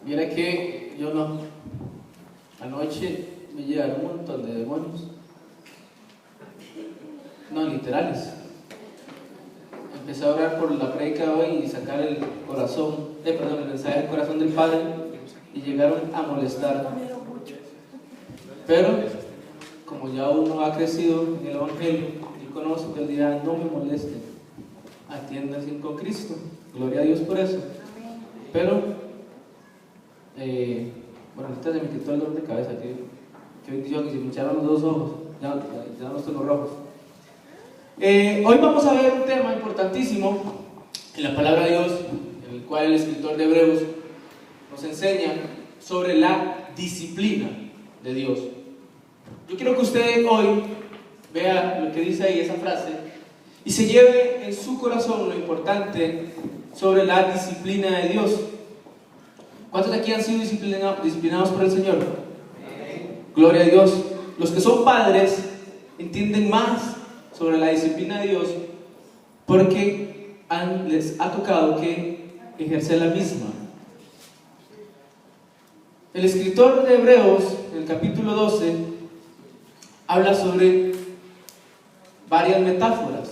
Viera que yo no. Anoche me llegaron un montón de demonios. No, literales. Empecé a orar por la predica de hoy y sacar el mensaje del corazón del Padre, y llegaron a molestar. Pero, como ya uno ha crecido en el Evangelio y conoce, que él dirá: no me molesten, atiéndanse con Cristo. Gloria a Dios por eso. Pero, ahorita se me quitó el dolor de cabeza. Que bendición, que se me echaron los dos ojos. Ya no los tengo rojos. Hoy vamos a ver un tema importantísimo en la palabra de Dios, en el cual el escritor de Hebreos nos enseña sobre la disciplina de Dios. Yo quiero que usted hoy vea lo que dice ahí esa frase y se lleve en su corazón lo importante sobre la disciplina de Dios. ¿Cuántos de aquí han sido disciplinados por el Señor? Gloria a Dios. Los que son padres entienden más sobre la disciplina de Dios porque les ha tocado que ejercer la misma. El escritor de Hebreos, en el capítulo 12, habla sobre varias metáforas.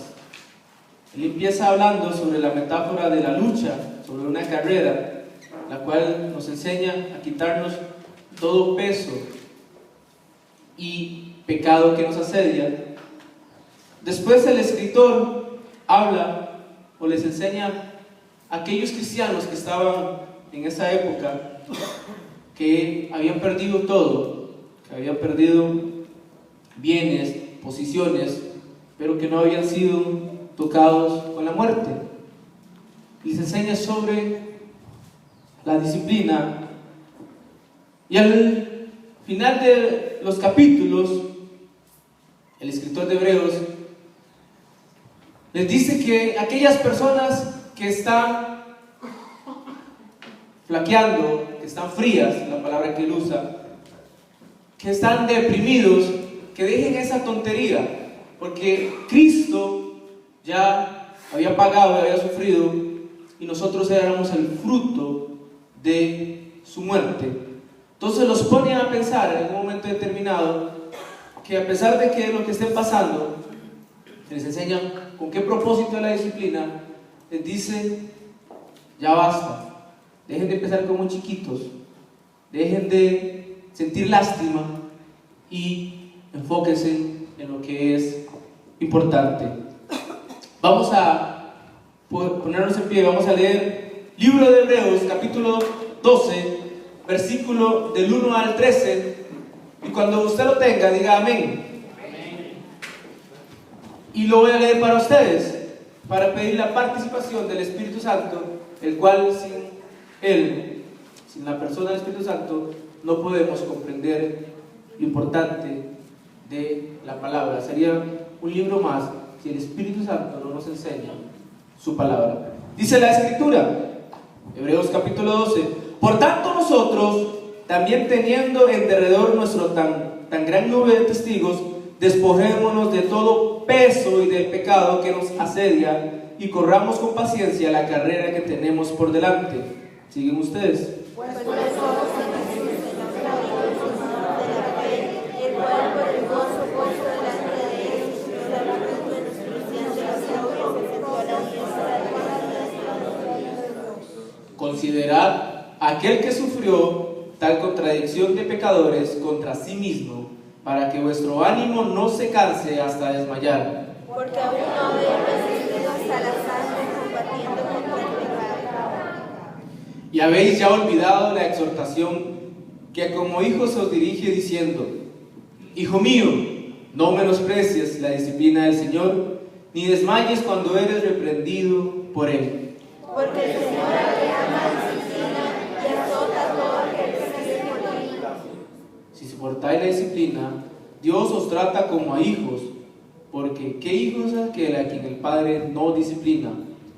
Él empieza hablando sobre la metáfora de la lucha, sobre una carrera, la cual nos enseña a quitarnos todo peso y pecado que nos asedia. Después el escritor habla o les enseña a aquellos cristianos que estaban en esa época, que habían perdido todo, que habían perdido bienes, posiciones, pero que no habían sido tocados con la muerte. Les enseña sobre la disciplina, y al final de los capítulos el escritor de Hebreos les dice que aquellas personas que están flaqueando, que están frías, la palabra que él usa, que están deprimidos, que dejen esa tontería, porque Cristo ya había pagado, había sufrido, y nosotros éramos el fruto de su muerte. Entonces los pone a pensar en un momento determinado que, a pesar de que lo que estén pasando, les enseñan con qué propósito es la disciplina, les dice: ya basta, dejen de empezar como chiquitos, dejen de sentir lástima y enfóquense en lo que es importante. Vamos a ponernos en pie, vamos a leer libro de Hebreos, capítulo 12, versículo del 1 al 13, y cuando usted lo tenga, diga amén. Y lo voy a leer para ustedes, para pedir la participación del Espíritu Santo, el cual sin la persona del Espíritu Santo, no podemos comprender lo importante de la palabra. Sería un libro más si el Espíritu Santo no nos enseña su palabra. Dice la Escritura, Hebreos capítulo 12: por tanto nosotros, también teniendo en derredor nuestro tan gran nube de testigos, despojémonos de todo peso y del pecado que nos asedia, y corramos con paciencia la carrera que tenemos por delante. ¿Siguen ustedes? Considerad aquel que sufrió tal contradicción de pecadores contra sí mismo, para que vuestro ánimo no se canse hasta desmayar. Porque aún no habéis resistido hasta la sangre combatiendo contra el pecado. Y habéis ya olvidado la exhortación que como hijo se os dirige diciendo: hijo mío, no menosprecies la disciplina del Señor, ni desmayes cuando eres reprendido por Él. Porque el Señor ama disciplina y azota a todo aquel que se por él. Si soportáis la disciplina, Dios os trata como a hijos, porque ¿qué hijo es aquel a quien el Padre no disciplina?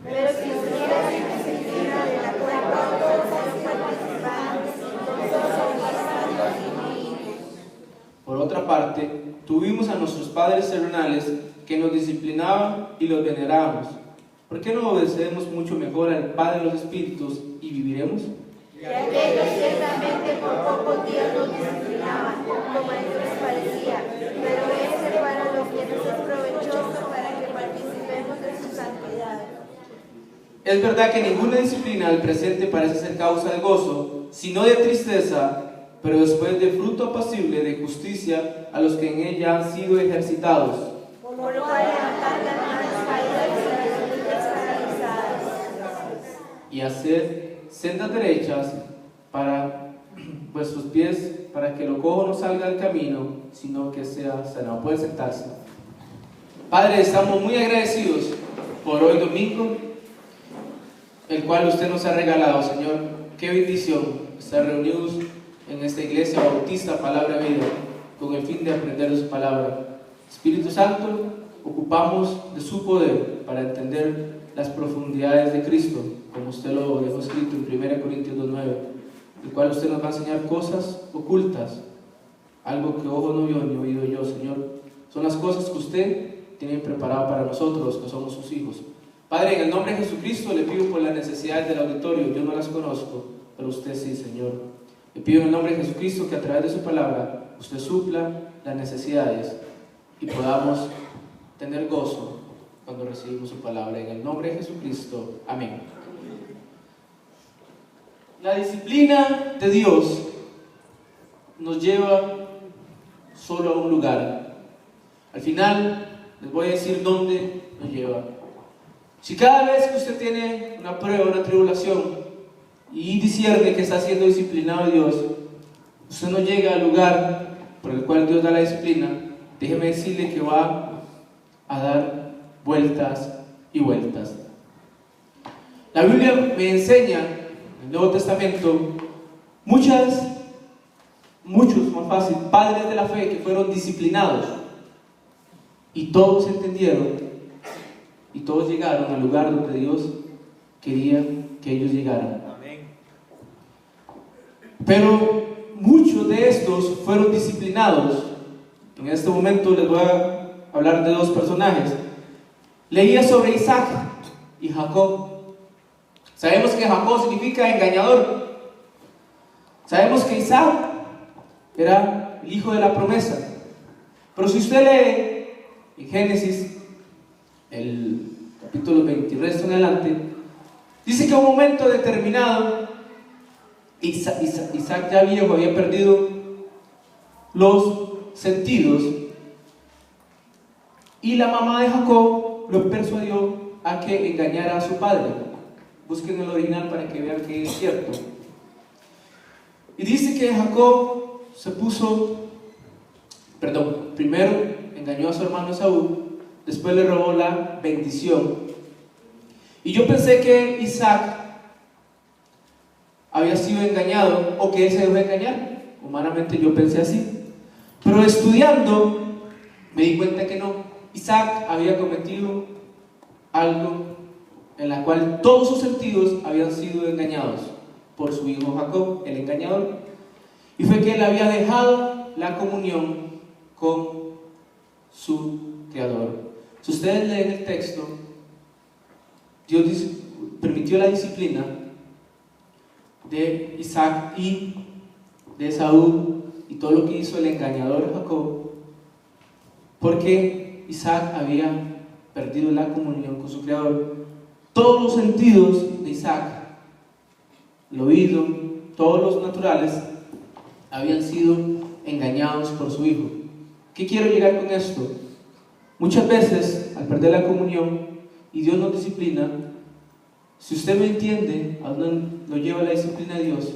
Pero si hubieras disciplina de la cual todos somos participantes, todos somos santos y hijos. Por otra parte, tuvimos a nuestros padres terrenales que nos disciplinaban y los venerábamos. ¿Por qué no obedecemos mucho mejor al Padre de los Espíritus y viviremos? Y aquellos ciertamente por pocos días nos disciplinaban, como a ellos les parecía, pero ese para lo que nos es provechoso para que participemos de su santidad. Es verdad que ninguna disciplina al presente parece ser causa de gozo, sino de tristeza, pero después de fruto apacible de justicia a los que en ella han sido ejercitados. Por lo cual levantad las manos caídas y las rodillas paralizadas. Y hacer sendas derechas para vuestros pies, para que lo cojo no salga del camino, sino que sea sanado. Pueden sentarse. Padre, estamos muy agradecidos por hoy domingo, el cual usted nos ha regalado, Señor. Qué bendición estar reunidos en esta iglesia bautista Palabra Vida, con el fin de aprender de su palabra. Espíritu Santo, ocupamos de su poder para entender las profundidades de Cristo, como usted lo dejó escrito en 1 Corintios 2:9, el cual usted nos va a enseñar cosas ocultas, algo que ojo no vio ni oído yo, Señor. Son las cosas que usted tiene preparado para nosotros, que somos sus hijos. Padre, en el nombre de Jesucristo le pido por las necesidades del auditorio. Yo no las conozco, pero usted sí, Señor. Le pido en el nombre de Jesucristo que a través de su palabra usted supla las necesidades y podamos tener gozo cuando recibimos su palabra. En el nombre de Jesucristo. Amén. La disciplina de Dios nos lleva solo a un lugar. Al final les voy a decir dónde nos lleva. Si cada vez que usted tiene una prueba, una tribulación, y discierne que está siendo disciplinado de Dios, usted no llega al lugar por el cual Dios da la disciplina, déjeme decirle que va a dar vueltas y vueltas. La Biblia me enseña, en el Nuevo Testamento, muchos, más fácil, padres de la fe que fueron disciplinados, y todos entendieron, y todos llegaron al lugar donde Dios quería que ellos llegaran. Pero muchos de estos fueron disciplinados. En este momento les voy a hablar de dos personajes. Leía sobre Isaac y Jacob. Sabemos que Jacob significa engañador. Sabemos que Isaac era el hijo de la promesa. Pero si usted lee en Génesis, el capítulo 20 y resto en adelante, dice que a un momento determinado Isaac ya viejo había perdido los sentidos y la mamá de Jacob lo persuadió a que engañara a su padre. Busquen el original para que vean que es cierto. Y dice que Jacob primero engañó a su hermano Esaú, después le robó la bendición. Y yo pensé que Isaac había sido engañado o que él se dejó engañar. Humanamente yo pensé así, pero estudiando me di cuenta que no. Isaac había cometido algo en la cual todos sus sentidos habían sido engañados por su hijo Jacob, el engañador, y fue que él había dejado la comunión con su creador. Si ustedes leen el texto, Dios permitió la disciplina de Isaac y de Esaú y todo lo que hizo el engañador Jacob, porque Isaac había perdido la comunión con su creador. Todos los sentidos de Isaac, el oído, todos los naturales, habían sido engañados por su hijo. ¿Qué quiero llegar con esto? Muchas veces, al perder la comunión y Dios nos disciplina, si usted no entiende a dónde lo lleva la disciplina de Dios,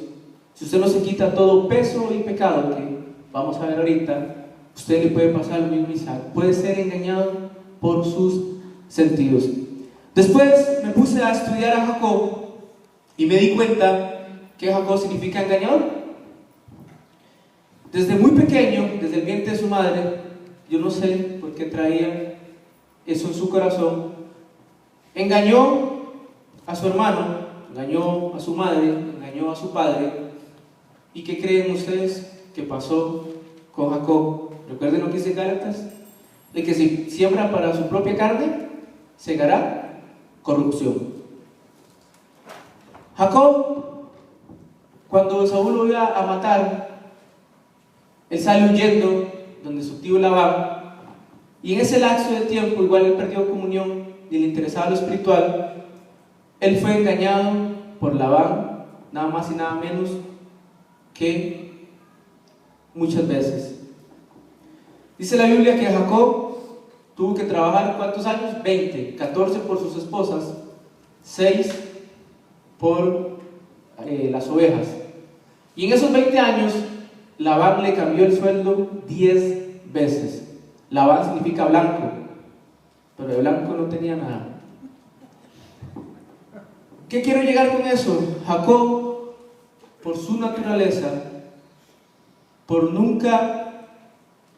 si usted no se quita todo peso y pecado que vamos a ver ahorita, usted le puede pasar lo mismo a Isaac. Puede ser engañado por sus sentidos. Después me puse a estudiar a Jacob y me di cuenta que Jacob significa engañador. Desde muy pequeño, desde el vientre de su madre, yo no sé por qué traía eso en su corazón, engañó a su hermano, engañó a su madre, engañó a su padre. ¿Y qué creen ustedes que pasó con Jacob? ¿Recuerden lo que dice Gálatas? De que si siembra para su propia carne, segará corrupción. Jacob cuando Saúl lo iba a matar, él sale huyendo donde su tío Labán, y en ese lapso de tiempo, igual él perdió comunión y le interesaba lo espiritual. Él fue engañado por Labán, nada más y nada menos que muchas veces. Dice la Biblia que Jacob tuvo que trabajar ¿cuántos años? 20, 14 por sus esposas, 6 por las ovejas. Y en esos 20 años, Labán le cambió el sueldo 10 veces. Labán significa blanco, pero de blanco no tenía nada. ¿Qué quiero llegar con eso? Jacob, por su naturaleza, por nunca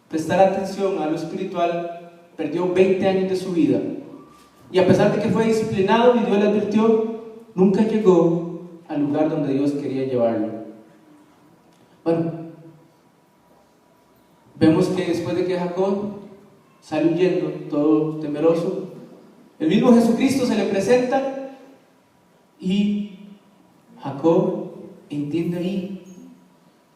prestar atención a lo espiritual, perdió 20 años de su vida. Y a pesar de que fue disciplinado y Dios le advirtió, nunca llegó al lugar donde Dios quería llevarlo. Bueno, vemos que después de que Jacob sale huyendo, todo temeroso, el mismo Jesucristo se le presenta y Jacob entiende ahí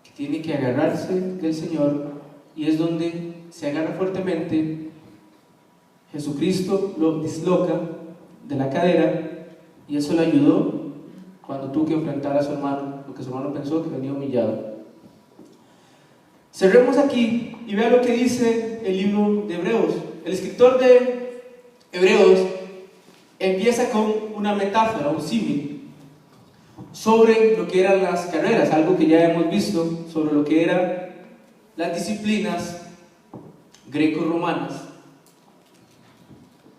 que tiene que agarrarse del Señor, y es donde se agarra fuertemente. Jesucristo lo disloca de la cadera y eso le ayudó cuando tuvo que enfrentar a su hermano, porque su hermano pensó que venía humillado. Cerremos aquí y vea lo que dice el libro de Hebreos. El escritor de Hebreos empieza con una metáfora, un símil, sobre lo que eran las carreras, algo que ya hemos visto, sobre lo que eran las disciplinas greco-romanas.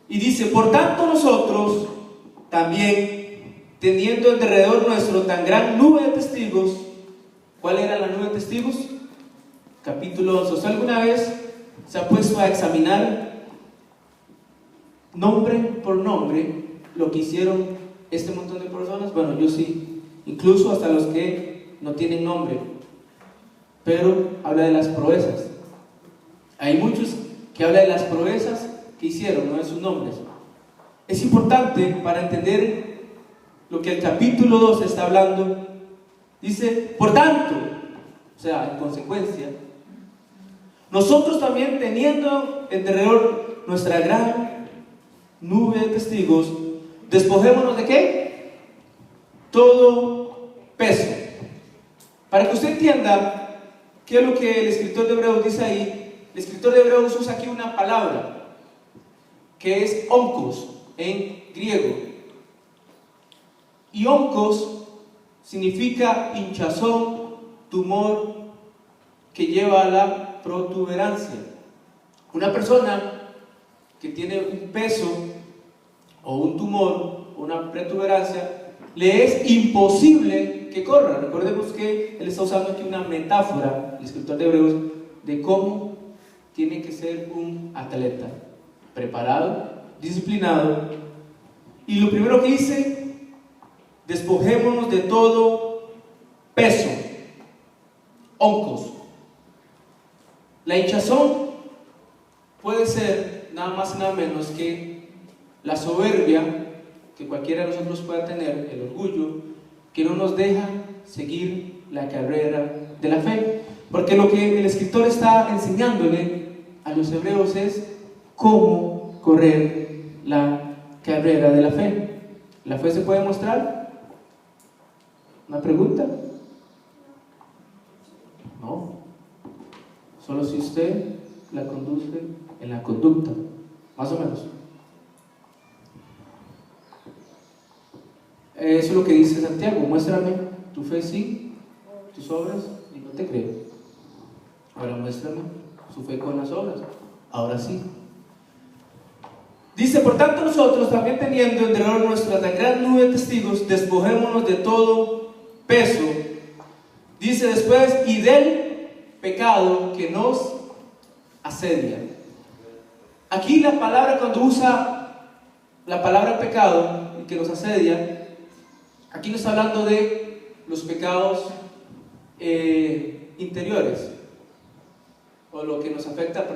Y dice: por tanto nosotros también, teniendo en derredor nuestro tan gran nube de testigos. ¿Cuál era la nube de testigos? Capítulo 11. ¿Usted alguna vez se ha puesto a examinar nombre por nombre lo que hicieron este montón de personas? Bueno, yo sí, incluso hasta los que no tienen nombre, pero habla de las proezas. Hay muchos que hablan de las proezas que hicieron, no de sus nombres. Es importante para entender lo que el capítulo 2 está hablando. Dice: por tanto, o sea, en consecuencia, nosotros también, teniendo en derredor nuestra gran nube de testigos, despojémonos ¿de qué? Todo peso. Para que usted entienda qué es lo que el escritor de Hebreos dice ahí, el escritor de Hebreos usa aquí una palabra que es onkos en griego. Y onkos significa hinchazón, tumor que lleva a la protuberancia. Una persona que tiene un peso o un tumor o una protuberancia, le es imposible que corra. Recordemos que él está usando aquí una metáfora, el escritor de Hebreos, de cómo tiene que ser un atleta preparado, disciplinado. Y lo primero que dice: despojémonos de todo peso, oncos. La hinchazón puede ser nada más y nada menos que la soberbia que cualquiera de nosotros pueda tener, el orgullo que no nos deja seguir la carrera de la fe. Porque lo que el escritor está enseñándole a los hebreos es cómo correr la carrera de la fe. ¿La fe se puede mostrar? ¿Una pregunta? No. Solo si usted la conduce en la conducta, más o menos. Eso es lo que dice Santiago: muéstrame tu fe sí, tus obras y no te creo. Ahora muéstrame su fe con las obras, ahora sí. Dice: por tanto nosotros también, teniendo en derredor nuestra tan gran nube de testigos, despojémonos de todo peso. Dice después: y del pecado que nos asedia. Aquí la palabra, cuando usa la palabra pecado y que nos asedia, aquí no está hablando de los pecados interiores, o lo que nos afecta,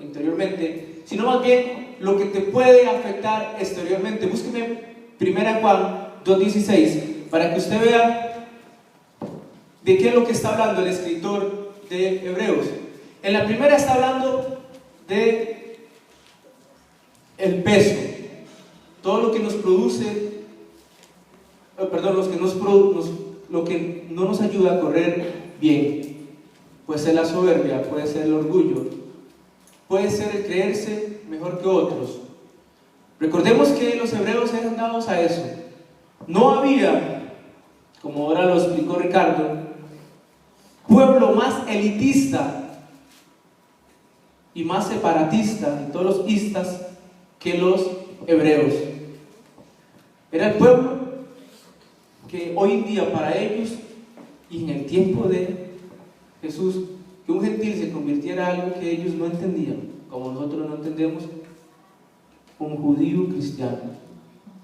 interiormente, sino más bien lo que te puede afectar exteriormente. Búsqueme 1 Juan 2:16 para que usted vea de qué es lo que está hablando el escritor de Hebreos. En la primera está hablando de el peso, todo lo que nos produce, lo que no nos ayuda a correr bien. Puede ser la soberbia, puede ser el orgullo, puede ser el creerse mejor que otros. Recordemos que los hebreos eran dados a eso. No había, como ahora lo explicó Ricardo, pueblo más elitista y más separatista de todos los istas que los hebreos. Era el pueblo que hoy en día para ellos y en el tiempo de Jesús, que un gentil se convirtiera en algo que ellos no entendían, como nosotros no entendemos un judío cristiano.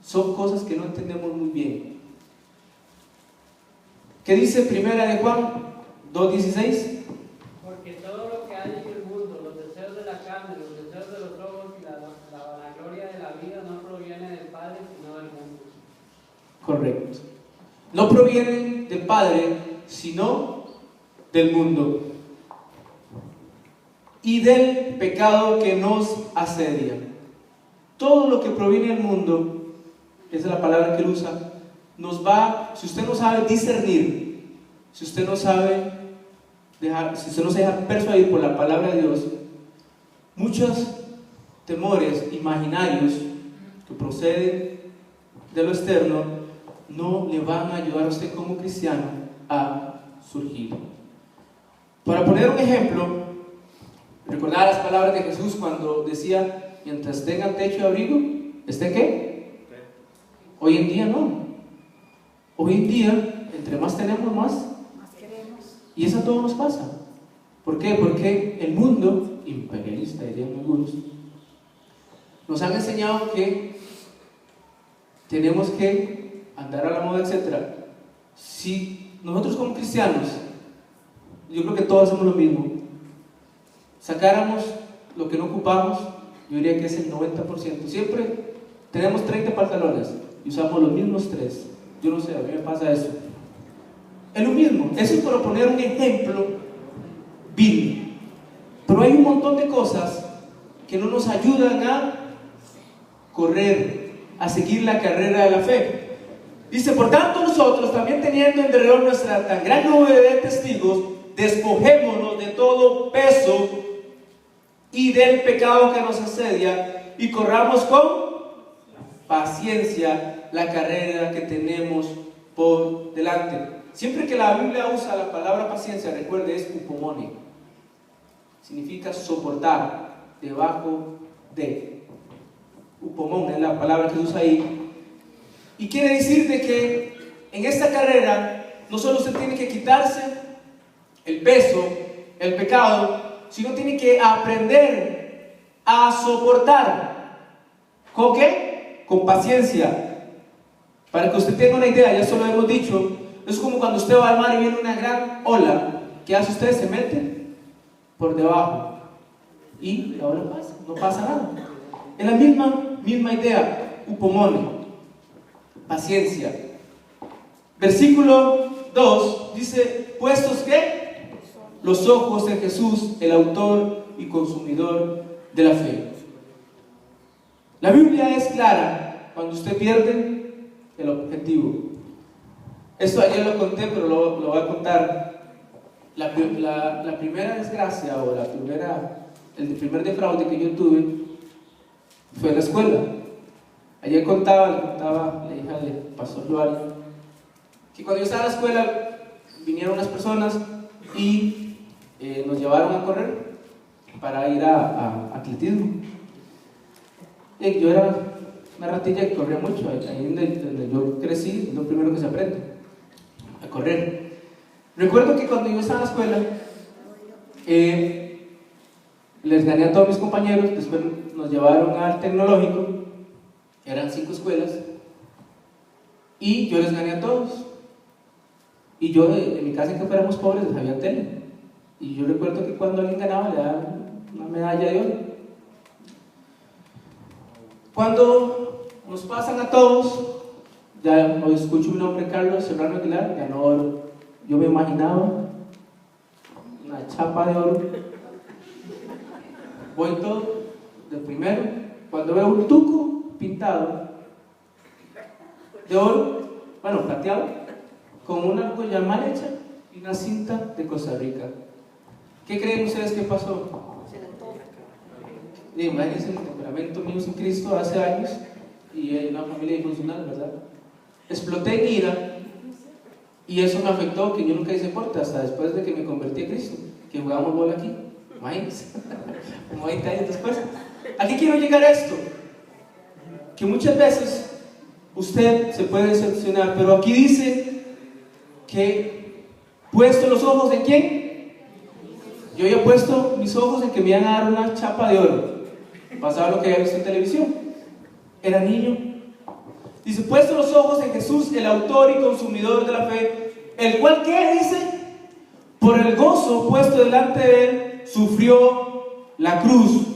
Son cosas que no entendemos muy bien. ¿Qué dice primera de Juan 2:16? Porque todo lo que hay en el mundo, los deseos de la carne, los deseos de los ojos y la vanagloria de la vida no proviene del Padre, sino del mundo. Correcto. No provienen del Padre, sino del mundo y del pecado que nos asedia. Todo lo que proviene del mundo, esa es la palabra que él usa, nos va, si usted no sabe discernir, si usted no sabe si usted no se deja persuadir por la palabra de Dios, muchos temores imaginarios que proceden de lo externo no le van a ayudar a usted como cristiano a surgir. Para poner un ejemplo, recordar las palabras de Jesús cuando decía: mientras tengan techo y abrigo, ¿esté qué? Hoy en día no. Hoy en día, entre más tenemos, más queremos. y eso a todos nos pasa. ¿Por qué? Porque el mundo imperialista, dirían algunos, nos han enseñado que tenemos que andar a la moda, etc. Si nosotros como cristianos, yo creo que todos hacemos lo mismo, sacáramos lo que no ocupamos, yo diría que es el 90%. Siempre tenemos 30 pantalones y usamos los mismos 3. Yo no sé, a mí me pasa eso. Es lo mismo. Eso es por poner un ejemplo vil. Pero hay un montón de cosas que no nos ayudan a correr, a seguir la carrera de la fe. Dice: por tanto nosotros, también teniendo en derredor nuestra tan gran nube de testigos, despojémonos de todo peso y del pecado que nos asedia, y corramos con paciencia la carrera que tenemos por delante. Siempre que la Biblia usa la palabra paciencia, recuerde, es upomone. Significa soportar, debajo de. Upomón es la palabra que se usa ahí. Y quiere decir de que en esta carrera no solo usted tiene que quitarse el peso, el pecado, sino tiene que aprender a soportar. ¿Con qué? Con paciencia. Para que usted tenga una idea, ya se lo hemos dicho, es como cuando usted va al mar y viene una gran ola. ¿Qué hace usted? Se mete por debajo y la ola pasa, no pasa nada. Es la misma idea, upomone, paciencia. Versículo 2 dice: puestos que los ojos en Jesús, el autor y consumidor de la fe. La Biblia es clara cuando usted pierde el objetivo. Esto ayer lo conté, pero lo voy a contar. La primera desgracia o el primer defraude que yo tuve fue en la escuela. Ayer le contaba la hija del pastor Joari, que cuando yo estaba en la escuela vinieron unas personas y nos llevaron a correr para ir a atletismo. Y yo era una ratilla que corría mucho. Ahí donde yo crecí, es lo primero que se aprende, a correr. Recuerdo que cuando yo estaba en la escuela, les gané a todos mis compañeros. Después nos llevaron al tecnológico, eran 5 escuelas, y yo les gané a todos. Y yo, en mi casa, que fuéramos pobres, había tele. Y yo recuerdo que cuando alguien ganaba le daban una medalla de oro. Cuando nos pasan a todos, ya hoy escucho mi nombre, Carlos Serrano Aguilar, ganó oro. Yo me imaginaba, una chapa de oro. Voy todo de primero, cuando veo un tuco pintado de oro, bueno, plateado, con una argolla mal hecha y una cinta de Costa Rica. ¿Qué creen ustedes que pasó? Imagínense el temperamento mío sin Cristo hace años y hay una familia disfuncional, ¿verdad? Exploté en ira y eso me afectó, que yo nunca hice deporte hasta después de que me convertí a Cristo, que jugábamos bola aquí, imagínense, como 20 años después. ¿A qué quiero llegar a esto? Que muchas veces usted se puede decepcionar, pero aquí dice que puesto los ojos en ¿quién? Yo había puesto mis ojos en que me iban a dar una chapa de oro. Pasaba lo que había visto en televisión. Era niño. Dice, puesto los ojos en Jesús, el autor y consumidor de la fe, el cual, ¿qué dice? Por el gozo puesto delante de él, sufrió la cruz,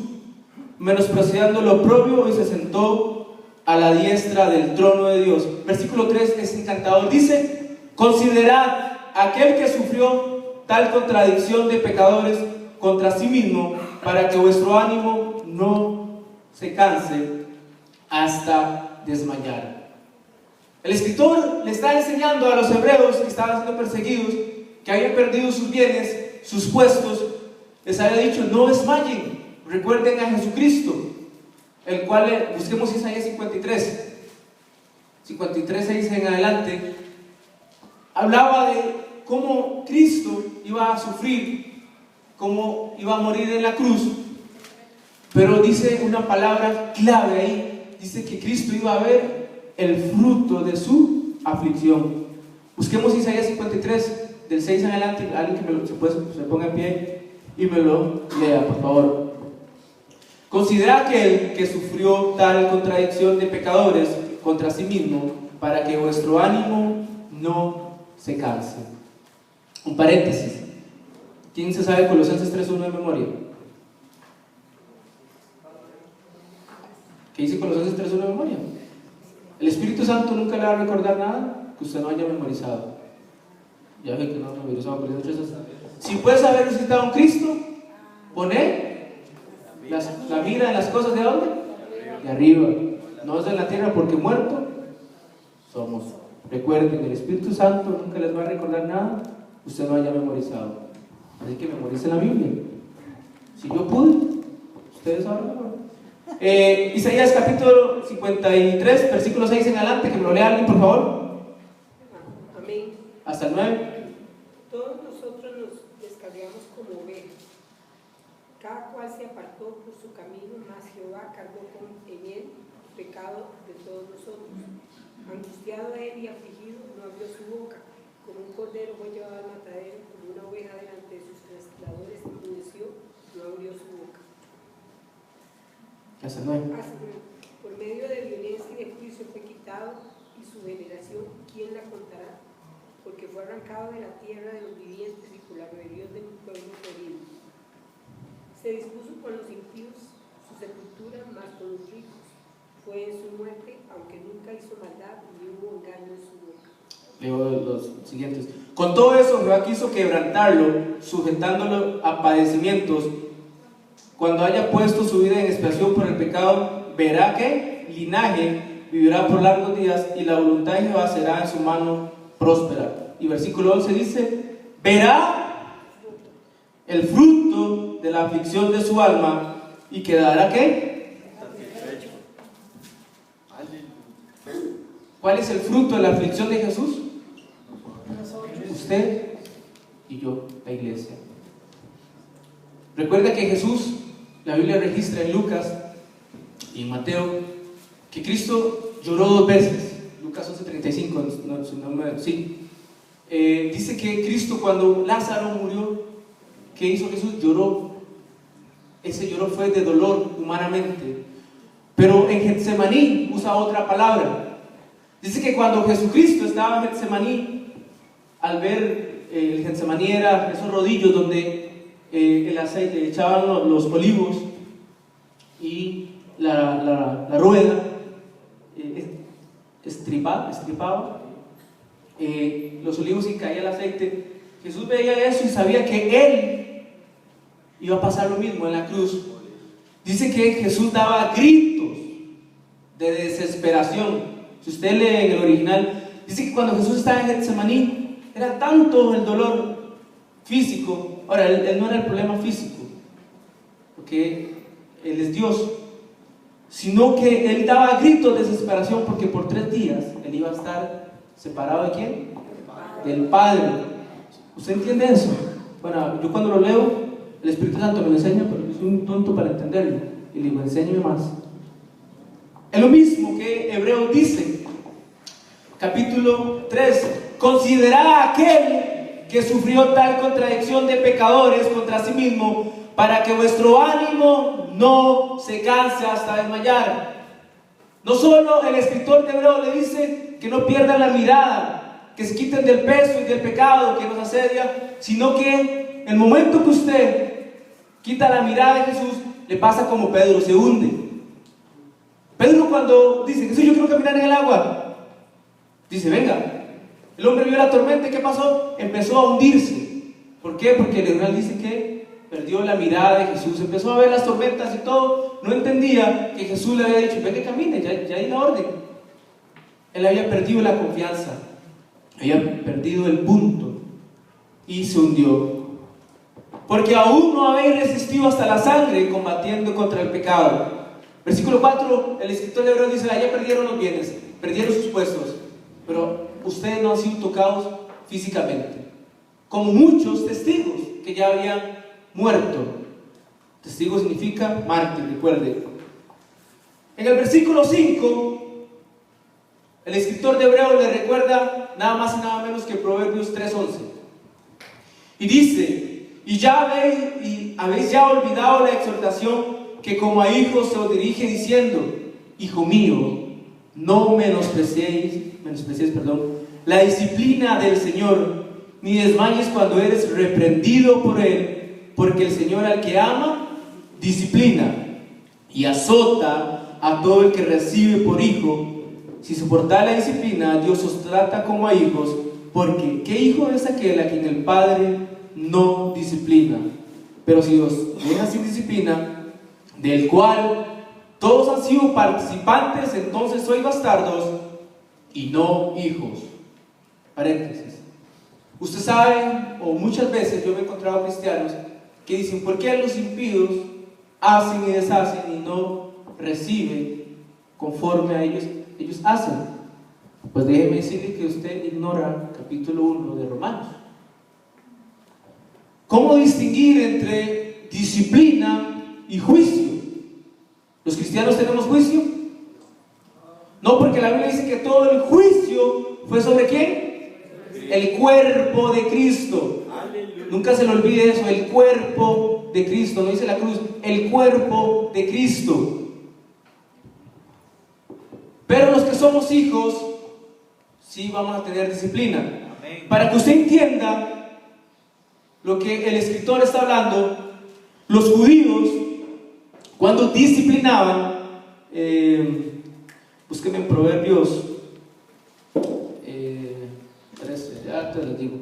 menospreciando lo propio, y se sentó a la diestra del trono de Dios. Versículo 3 es encantador. Dice, considerad aquel que sufrió tal contradicción de pecadores contra sí mismo, para que vuestro ánimo no se canse hasta desmayar. El escritor le está enseñando a los hebreos que estaban siendo perseguidos, que habían perdido sus bienes, sus puestos, les había dicho, no desmayen, recuerden a Jesucristo, el cual, busquemos Isaías 53, 6 en adelante, hablaba de cómo Cristo iba a sufrir, cómo iba a morir en la cruz, pero dice una palabra clave ahí, dice que Cristo iba a ver el fruto de su aflicción. Busquemos Isaías 53, del 6 en adelante, alguien que se ponga en pie y me lo lea, por favor. Considera aquel que sufrió tal contradicción de pecadores contra sí mismo, para que vuestro ánimo no se canse. Un paréntesis. ¿Quién se sabe Colosenses 3:1 de memoria? ¿Qué dice Colosenses 3:1 de memoria? El Espíritu Santo nunca le va a recordar nada que usted no haya memorizado. Ya ve que no ha memorizado Colosenses 3:1. Si puedes haber resucitado en Cristo, poné la mira en las cosas de ¿dónde? De arriba. No es de la tierra, porque muerto somos. Recuerden, el Espíritu Santo nunca les va a recordar nada que usted no haya memorizado. Así que memoricen la Biblia. Si yo pude, ustedes ahora. Isaías capítulo 53, versículo 6 en adelante, que me lo lea alguien, por favor. Amén. Hasta el 9. Todos nosotros nos descarriamos como ovejas. Cada cual se apartó por su camino, mas Jehová cargó en él el pecado de todos nosotros. Angustiado él y afligido, no abrió su boca. Como un cordero fue llevado al matadero, como una oveja delante de sus trasquiladores enmudeció, no abrió su boca. Hasta el 9. Por medio de violencia y de juicio fue quitado, y su generación, ¿quién la contará? Porque fue arrancado de la tierra de los vivientes, y por la rebelión de un pueblo perdido. Se dispuso con los impíos su sepultura, mas con los ricos fue en su muerte, aunque nunca hizo maldad ni hubo engaño en su boca. Leo los siguientes. Con todo eso, Jehová quiso quebrantarlo, sujetándolo a padecimientos. Cuando haya puesto su vida en expiación por el pecado, verá que linaje vivirá por largos días, y la voluntad de Jehová será en su mano próspera. Y versículo 11 dice, verá el fruto de la aflicción de su alma, y quedará ¿qué? ¿Cuál es el fruto de la aflicción de Jesús? Usted y yo, la iglesia. Recuerda que Jesús, la Biblia registra en Lucas y en Mateo, que Cristo lloró 2 veces. Lucas 11:35, sí. Dice que Cristo, cuando Lázaro murió, ¿qué hizo Jesús? Lloró. Ese lloro fue de dolor humanamente. Pero en Getsemaní usa otra palabra. Dice que cuando Jesucristo estaba en Getsemaní, al ver el Getsemaní era esos rodillos donde el aceite, echaban los olivos y la rueda estripaba los olivos y caía el aceite. Jesús veía eso y sabía que Él iba a pasar lo mismo en la cruz. Dice que Jesús daba gritos de desesperación. Si usted lee en el original, dice que cuando Jesús estaba en Getsemaní, era tanto el dolor físico. Ahora, él no era el problema físico, porque Él es Dios, sino que Él daba gritos de desesperación porque por 3 días Él iba a estar separado ¿de quién? Del Padre. ¿Usted entiende eso? Bueno, yo cuando lo leo, el Espíritu Santo me lo enseña, pero yo soy un tonto para entenderlo. Y le digo, enséñame más. Es lo mismo que Hebreos dice, capítulo 3. Considerad a aquel que sufrió tal contradicción de pecadores contra sí mismo, para que vuestro ánimo no se canse hasta desmayar. No solo el escritor de Hebreos le dice que no pierdan la mirada, que se quiten del peso y del pecado que nos asedia, sino que el momento que usted quita la mirada de Jesús, le pasa como Pedro, se hunde. Pedro, cuando dice, Jesús, yo quiero caminar en el agua, dice, venga. El hombre vio la tormenta y ¿qué pasó? Empezó a hundirse. ¿Por qué? Porque el Hebreos dice que perdió la mirada de Jesús, empezó a ver las tormentas y todo, no entendía que Jesús le había dicho, ven que camine, ya hay la orden. Él había perdido la confianza, había perdido el punto y se hundió. Porque aún no habéis resistido hasta la sangre combatiendo contra el pecado. Versículo 4, el escritor de Hebreos dice, ya perdieron los bienes, perdieron sus puestos, pero ustedes no han sido tocados físicamente, como muchos testigos que ya habían muerto. Testigo significa mártir, recuerde. En el versículo 5, el escritor de Hebreos le recuerda nada más y nada menos que Proverbios 3:11. Y dice, habéis ya olvidado la exhortación que como a hijos se os dirige diciendo, hijo mío, no menospreciéis la disciplina del Señor, ni desmayes cuando eres reprendido por Él, porque el Señor al que ama, disciplina y azota a todo el que recibe por hijo. Si soportáis la disciplina, Dios os trata como a hijos, porque ¿qué hijo es aquel a quien el Padre no disciplina? Pero si os deja sin disciplina, del cual todos han sido participantes, entonces sois bastardos y no hijos. Paréntesis. Usted sabe, o muchas veces yo me he encontrado cristianos que dicen, ¿por qué los impíos hacen y deshacen y no reciben conforme a ellos hacen? Pues déjeme decirle que usted ignora capítulo 1 de Romanos. ¿Cómo distinguir entre disciplina y juicio? ¿Los cristianos tenemos juicio? No, porque la Biblia dice que todo el juicio fue ¿sobre quién? El cuerpo de Cristo. Nunca se le olvide eso, el cuerpo de Cristo, no dice la cruz, el cuerpo de Cristo. Pero los que somos hijos, sí vamos a tener disciplina. Amén. Para que usted entienda lo que el escritor está hablando, los judíos, cuando disciplinaban, búsquenme en Proverbios 13, ya te les digo,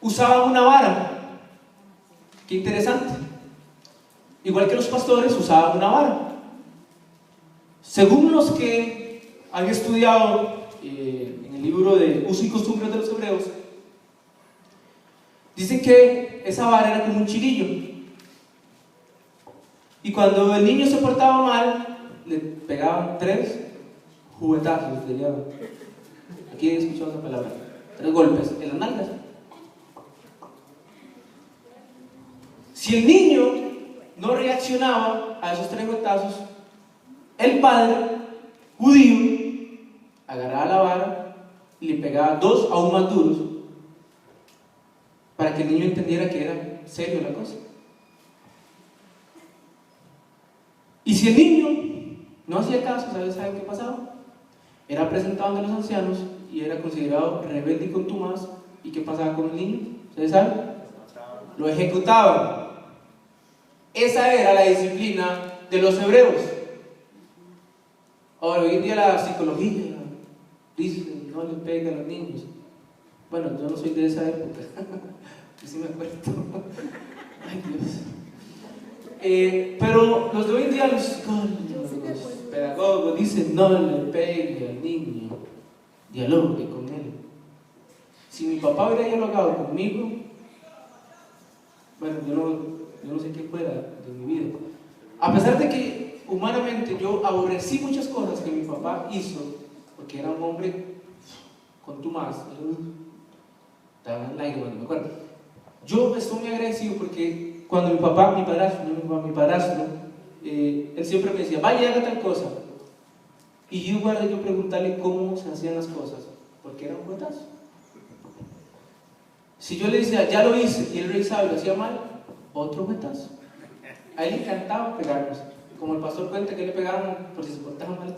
usaban una vara. Qué interesante. Igual que los pastores usaban una vara. Según los que han estudiado en el libro de Usos y Costumbres de los Hebreos, dicen que esa vara era como un chirillo. Y cuando el niño se portaba mal, le pegaban 3 juguetazos, le llaman. Aquí he escuchado esa palabra. 3 golpes en las nalgas. Si el niño no reaccionaba a esos 3 juguetazos, el padre judío agarraba la vara y le pegaba 2 aún más duros para que el niño entendiera que era serio la cosa. Y si el niño no hacía caso, ¿saben qué pasaba? Era presentado ante los ancianos y era considerado rebelde y contumaz. ¿Y qué pasaba con el niño? ¿Ustedes saben? Lo ejecutaban. Esa era la disciplina de los hebreos. Ahora, hoy en día la psicología dice, no le peguen a los niños. Bueno, yo no soy de esa época. Yo sí me acuerdo. Ay, Dios. Pero los de hoy en día, los pedagogos dicen: no le pegue al niño, dialogue con él. Si mi papá hubiera dialogado conmigo, bueno, yo no sé qué fuera de mi vida. A pesar de que humanamente yo aborrecí muchas cosas que mi papá hizo, porque era un hombre contumaz, estaban lágrimas, no me acuerdo. Yo estoy muy agradecido porque cuando mi padrastro, él siempre me decía: vaya, haga tal cosa. Y yo guardé yo preguntarle cómo se hacían las cosas, porque era un juetazo. Si yo le decía: ya lo hice, y él revisaba y lo hacía mal, otro juetazo. A él le encantaba pegarnos. Como el pastor cuenta que le pegaban por si se portaba mal.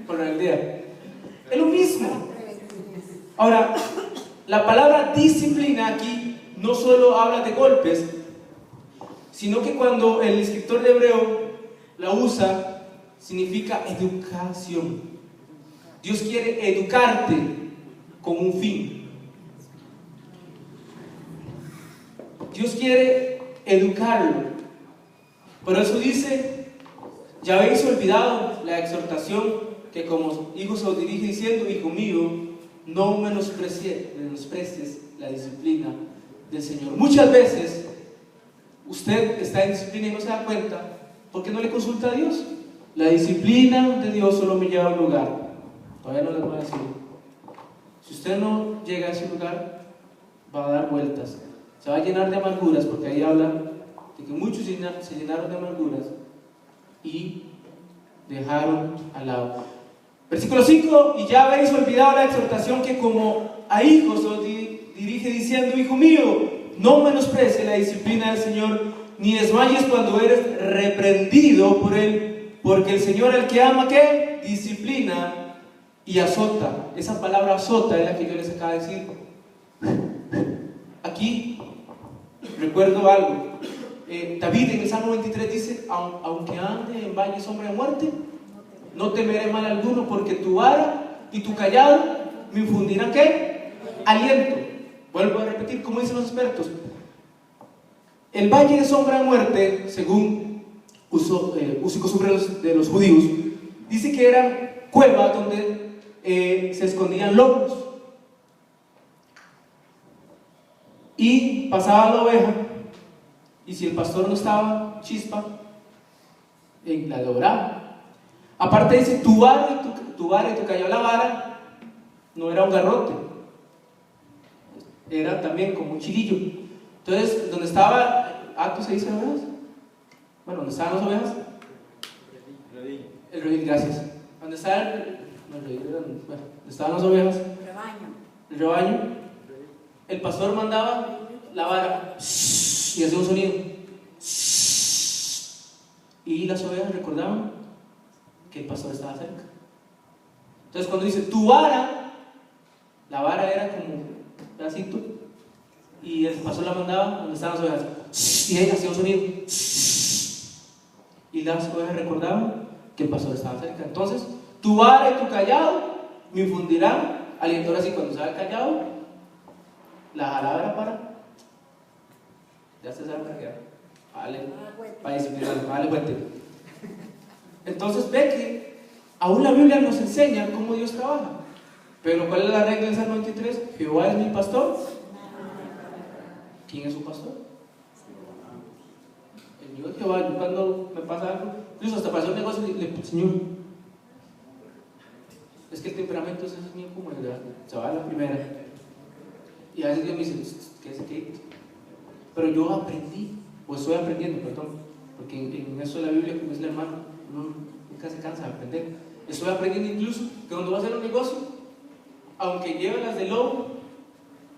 Por el día. Es lo mismo. Ahora, la palabra disciplina aquí no solo habla de golpes, sino que cuando el escritor de Hebreo la usa, significa educación. Dios quiere educarte con un fin. Dios quiere educarlo. Por eso dice: ya habéis olvidado la exhortación que como hijo se os dirige diciendo: hijo mío, no menosprecies la disciplina del Señor. Muchas veces usted está en disciplina y no se da cuenta porque no le consulta a Dios. La disciplina de Dios solo me lleva a un lugar. Todavía no les voy a decir. Si usted no llega a ese lugar, va a dar vueltas. Se va a llenar de amarguras, porque ahí habla de que muchos se llenaron de amarguras y dejaron al lado. Versículo 5: y ya habéis olvidado la exhortación que como a hijos os dirige diciendo: hijo mío, no menosprecies la disciplina del Señor, ni desmayes cuando eres reprendido por Él, porque el Señor al que ama, ¿qué? Disciplina y azota. Esa palabra azota es la que yo les acabo de decir. Aquí recuerdo algo. David en el Salmo 23 dice: aunque ande en valle sombra de muerte, no temeré mal alguno, porque tu vara y tu callado me infundirán ¿qué? Aliento. Vuelvo a repetir, como dicen los expertos, el valle de sombra de muerte, según uso y costumbre de los judíos, dice que eran cuevas donde se escondían lobos. Y pasaba la oveja, y si el pastor no estaba chispa, la devoraba. Aparte dice: tu vara y tu callado. La vara no era un garrote, era también como un chilillo. Entonces, donde estaba, ¿acto se dice ovejas? Bueno, ¿dónde estaban las ovejas? El redil, gracias. ¿Dónde estaban? Bueno, ¿dónde estaban las ovejas? El rebaño. El pastor mandaba la vara y hacía un sonido. Y las ovejas recordaban que el pastor estaba cerca. Entonces, cuando dice tu vara, la vara era como un pedacito, y el pastor la mandaba donde estaban las ovejas, y ella hacía un sonido, y las ovejas recordaban que el pastor estaba cerca. Entonces, tu vara y tu callado me infundirán aliento. Ahora sí, cuando sale el callado, la jalada era para, ya se sabe para qué, para disciplinarlo, vale, fuerte. Entonces ve que aún la Biblia nos enseña cómo Dios trabaja. Pero ¿cuál es la regla del Salmo 23? Jehová es mi pastor. ¿Quién es su pastor? El Dios Jehová. Yo cuando me pasa algo, incluso hasta pasó un negocio, le digo: Señor, es que el temperamento es mío como el de se va a la primera. Y a veces Dios me dice: ¿qué es qué? Pero yo aprendí, o estoy aprendiendo, perdón, porque en eso de la Biblia, como dice el hermano, uno nunca se cansa de aprender. Estoy aprendiendo incluso que cuando voy a hacer un negocio, aunque lleve las de lobo,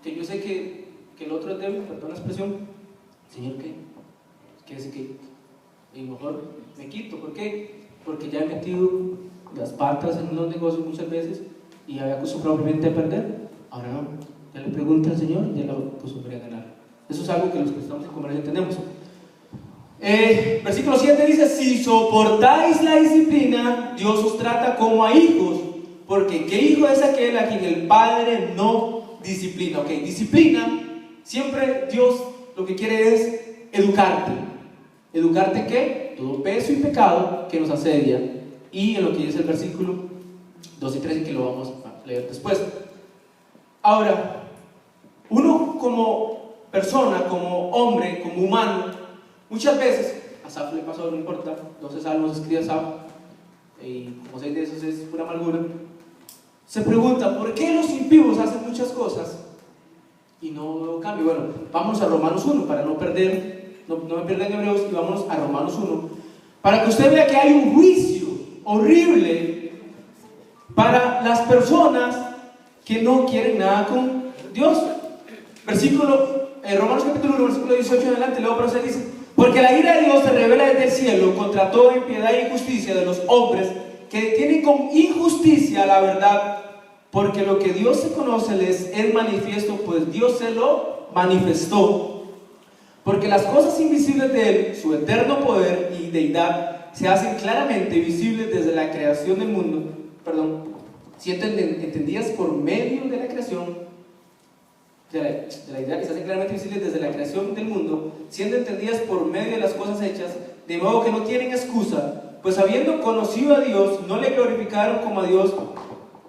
que yo sé que el otro es débil, perdón la expresión, Señor, ¿qué es qué? Y mejor me quito. ¿Por qué? Porque ya he metido las patas en los negocios muchas veces y había acostumbrado mi mente a perder. Ahora no, ya le pregunto al Señor y ya lo acostumbré a ganar. Eso es algo que los que estamos en comercio entendemos. Versículo 7 dice: si soportáis la disciplina, Dios os trata como a hijos, porque ¿qué hijo es aquel a quien el Padre no disciplina. Ok, disciplina, siempre Dios lo que quiere es educarte. ¿Educarte qué? Todo peso y pecado que nos asedia. Y en lo que dice el versículo 2 y 13, que lo vamos a leer después. Ahora, uno como persona, como hombre, como humano, muchas veces, a Asaf le pasó, no importa, 12 salmos escribe Asaf, y como 6 de esos es pura amargura, se pregunta, ¿por qué los impíos hacen muchas cosas y no cambian? Bueno, vamos a Romanos 1 para no me pierdan Hebreos, y vámonos a Romanos 1 para que usted vea que hay un juicio horrible para las personas que no quieren nada con Dios. Romanos capítulo 1, versículo 18 en adelante, luego procede, dice: porque la ira de Dios se revela desde el cielo contra toda impiedad e injusticia de los hombres que detienen con injusticia la verdad, porque lo que Dios se conoce les es manifiesto, pues Dios se lo manifestó. Porque las cosas invisibles de Él, su eterno poder y deidad, se hacen claramente visibles desde la creación del mundo, siendo entendidas por medio de la creación, de la idea que se hacen claramente visibles desde la creación del mundo, siendo entendidas por medio de las cosas hechas, de modo que no tienen excusa, pues habiendo conocido a Dios, no le glorificaron como a Dios,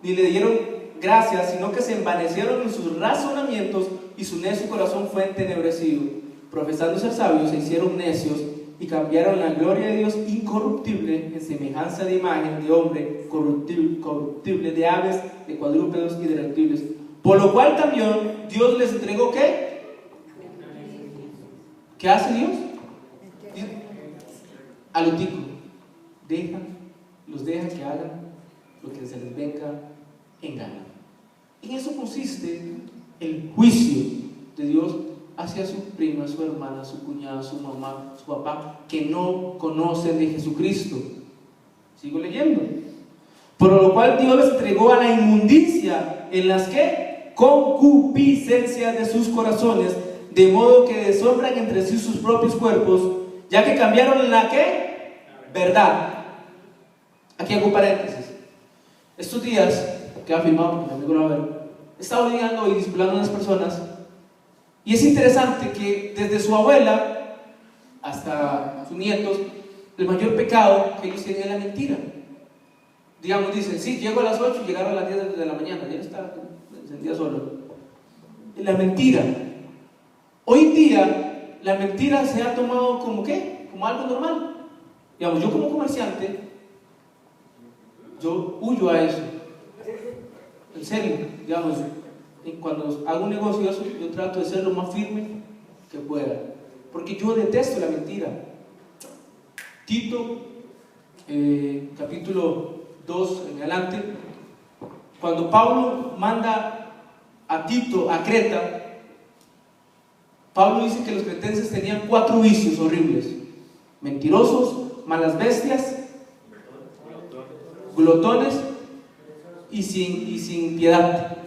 ni le dieron gracias, sino que se envanecieron en sus razonamientos, y su necio corazón fue entenebrecido. Profesando ser sabios, se hicieron necios, y cambiaron la gloria de Dios incorruptible en semejanza de imagen de hombre corruptible, de aves, de cuadrúpedos y de reptiles. Por lo cual también Dios les entregó ¿qué? ¿Qué hace Dios? A lo tico. Los deja que hagan lo que se les venga en gana. En eso consiste el juicio de Dios hacia su prima, su hermana, su cuñada, su mamá, su papá, que no conocen de Jesucristo. Sigo leyendo. Por lo cual Dios les entregó a la inmundicia en las que concupiscencias de sus corazones, de modo que deshonran entre sí sus propios cuerpos, ya que cambiaron la ¿qué? Verdad. Aquí hago paréntesis. Estos días que ha firmado mi amigo Robert, he estado lidiando y discipulando a unas personas, y es interesante que desde su abuela hasta sus nietos, el mayor pecado que ellos tienen es la mentira. Digamos, dicen, sí, llego a las 8 y llegaron a las 10 de la mañana, ya está encendida solo. La mentira. Hoy en día, la mentira se ha tomado como ¿qué? Como algo normal. Digamos, yo como comerciante, yo huyo a eso. En serio, digamos, cuando hago un negocio, yo trato de ser lo más firme que pueda, porque yo detesto la mentira. Tito, capítulo 2 en adelante, cuando Pablo manda a Tito a Creta, Pablo dice que los cretenses tenían 4 vicios horribles: mentirosos, malas bestias, glotones y sin piedad.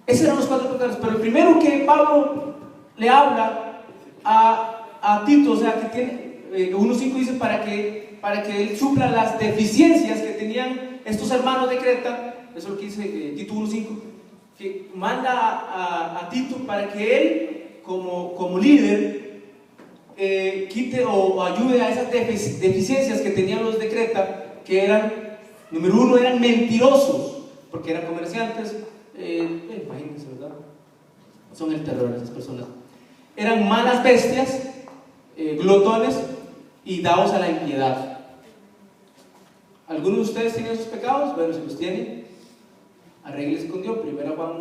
Esos eran los 4 pecados. Pero el primero que Pablo le habla a Tito, o sea, que tiene 1.5, dice para que él supla las deficiencias que tenían estos hermanos de Creta. Eso es lo que dice Tito 1.5, que manda a Tito para que él como líder quite o ayude a esas deficiencias que tenían los de Creta, que eran, número 1, eran mentirosos, porque eran comerciantes. Imagínense, ¿verdad? Son el terror de esas personas. Eran malas bestias, glotones y dados a la impiedad. ¿Algunos de ustedes tienen esos pecados? Bueno, si los tienen, arréglese con Dios. 1 Juan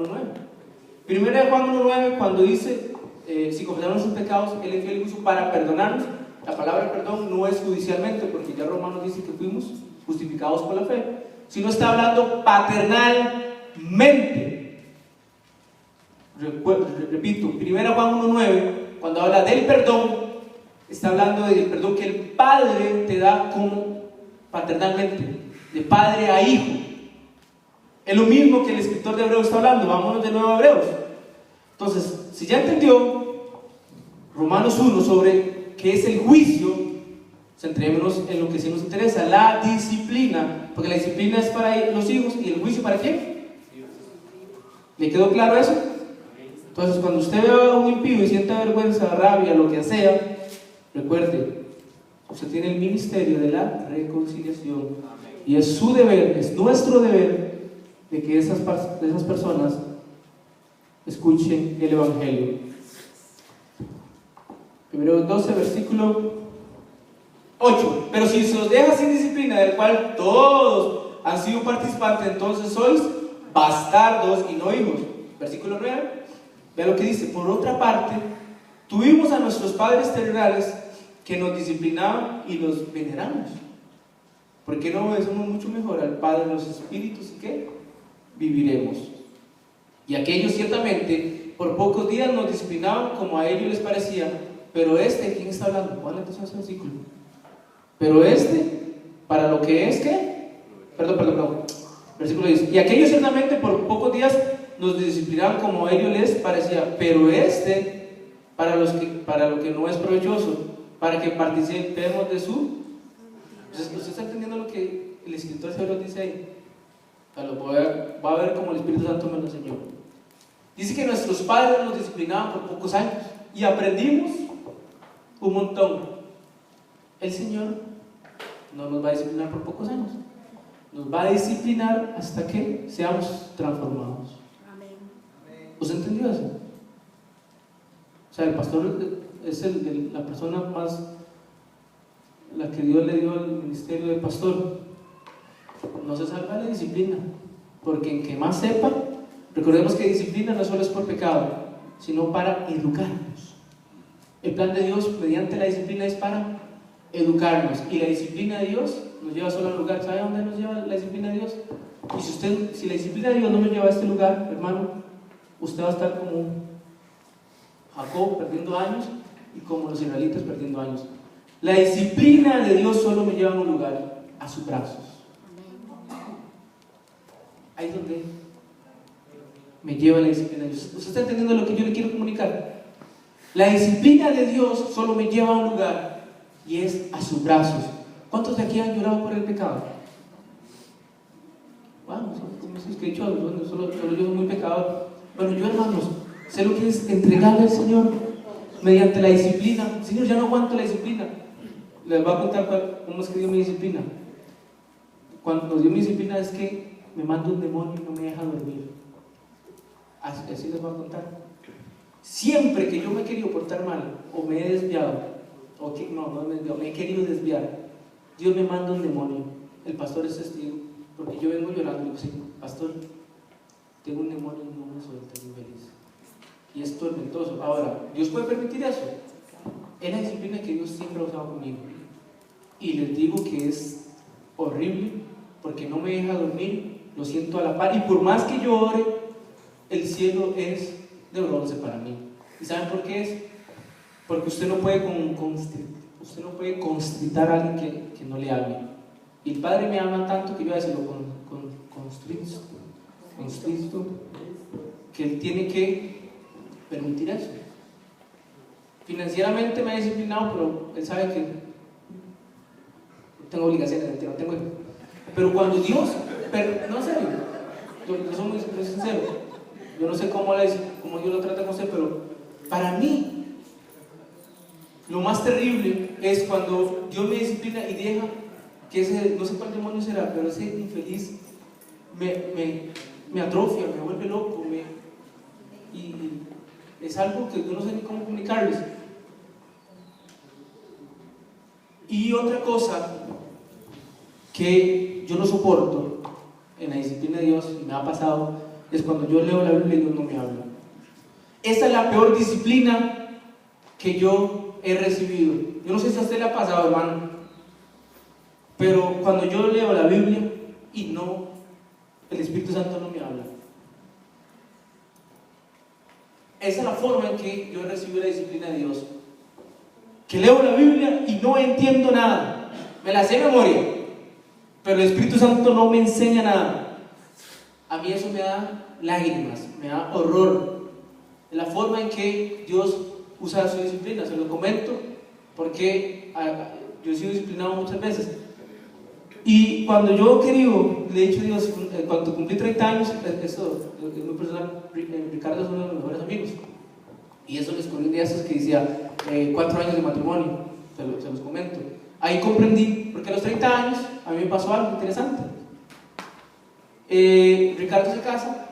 1.9. 1 Juan 1.9, cuando dice si confesamos sus pecados, Él es fiel y justo para perdonarnos. La palabra perdón no es judicialmente, porque ya Romanos dice que fuimos justificados por la fe, sino está hablando paternalmente. Repito, 1 Juan 1.9, cuando habla del perdón, está hablando del perdón que el Padre te da como paternalmente, de padre a hijo. Es lo mismo que el escritor de Hebreos está hablando. Vámonos de nuevo a Hebreos. Entonces, si ya entendió Romanos 1 sobre qué es el juicio, centrémonos en lo que sí nos interesa, la disciplina, porque la disciplina es para los hijos y el juicio ¿para quién? ¿Le quedó claro eso? Entonces, cuando usted vea a un impío y sienta vergüenza, rabia, lo que sea, recuerde, usted tiene el ministerio de la reconciliación. Y es su deber, es nuestro deber, de que esas personas escuchen el Evangelio. Hebreos 12, versículo 8. Pero si se os deja sin disciplina, del cual todos han sido participantes, entonces sois bastardos y no hijos. Versículo 9. Vea lo que dice: por otra parte, tuvimos a nuestros padres terrenales que nos disciplinaban y los veneramos. ¿Por qué no obedecemos mucho mejor al Padre de los Espíritus y qué? Viviremos. Y aquellos ciertamente por pocos días nos disciplinaban como a ellos les parecía, pero ¿quién está hablando? ¿Cuál es ese versículo? Pero para lo que es ¿qué? Perdón. Versículo 10. Y aquellos ciertamente por pocos días nos disciplinaban como a ellos les parecía, pero para lo que no es provechoso, para que participemos de su. Entonces, ¿usted está entendiendo lo que el escritor se lo dice ahí? Va a ver como el Espíritu Santo me lo enseñó. Dice que nuestros padres nos disciplinaban por pocos años y aprendimos un montón. El Señor no nos va a disciplinar por pocos años, nos va a disciplinar hasta que seamos transformados. ¿Usted entendió eso? O sea, el pastor es la persona más, la que Dios le dio al ministerio de pastor. No se salva la disciplina, porque en que más sepa, recordemos que disciplina no solo es por pecado, sino para educarnos. El plan de Dios mediante la disciplina es para educarnos, y la disciplina de Dios nos lleva solo al lugar. ¿Sabe dónde nos lleva la disciplina de Dios? Y si la disciplina de Dios no nos lleva a este lugar, hermano, usted va a estar como Jacob perdiendo años y como los israelitas perdiendo años. La disciplina de Dios solo me lleva a un lugar, a sus brazos. Ahí es donde me lleva la disciplina de Dios. ¿Usted está entendiendo lo que yo le quiero comunicar? La disciplina de Dios solo me lleva a un lugar, y es a sus brazos. ¿Cuántos de aquí han llorado por el pecado? Bueno, como es que he dicho, solo yo soy muy pecador. Bueno, yo, hermanos, sé lo que es entregarle al Señor mediante la disciplina. Señor, ya no aguanto la disciplina. Les voy a contar cómo es que Dios me disciplina. Cuando Dios me disciplina es que me manda un demonio y no me deja dormir. Así les voy a contar. Siempre que yo me he querido portar mal, o me he desviado, me he querido desviar, Dios me manda un demonio. El pastor es testigo, porque yo vengo llorando y digo: sí, pastor, tengo un demonio y no me suelta, estoy feliz. Y es tormentoso. Ahora, ¿Dios puede permitir eso? Es la disciplina que Dios siempre ha usado conmigo. Y les digo que es horrible, porque no me deja dormir, lo siento a la par, y por más que yo ore, el cielo es de bronce para mí. ¿Y saben por qué es? Porque usted no puede constritar a alguien que no le hable. Y el Padre me ama tanto que yo voy a decirlo constricto, que Él tiene que permitir eso. Financieramente me ha disciplinado, pero Él sabe que tengo obligaciones, no tengo. Pero cuando Dios, no, en serio, yo soy muy sincero, yo no sé cómo Dios lo trata con usted, pero para mí lo más terrible es cuando Dios me disciplina y deja que ese, no sé cuál demonio será, pero ese infeliz me atrofia, me vuelve loco, y es algo que yo no sé ni cómo comunicarles. Y otra cosa que yo no soporto en la disciplina de Dios, y me ha pasado, es cuando yo leo la Biblia y Dios no me habla. Esa es la peor disciplina que yo he recibido. Yo no sé si a usted le ha pasado, hermano, pero cuando yo leo la Biblia y el Espíritu Santo no me habla. Esa es la forma en que yo he recibido la disciplina de Dios. Que leo la Biblia y no entiendo nada. Me la sé de memoria, pero el Espíritu Santo no me enseña nada. A mí eso me da lágrimas, me da horror. Es la forma en que Dios usa su disciplina. Se lo comento porque yo he sido disciplinado muchas veces. Y cuando yo le he dicho a Dios, cuando cumplí 30 años, eso es muy personal, Ricardo es uno de mis mejores amigos. Y eso les descubrí un día esos que decía 4 años de matrimonio, se los comento. Ahí comprendí, porque a los 30 años a mí me pasó algo interesante. Ricardo se casa,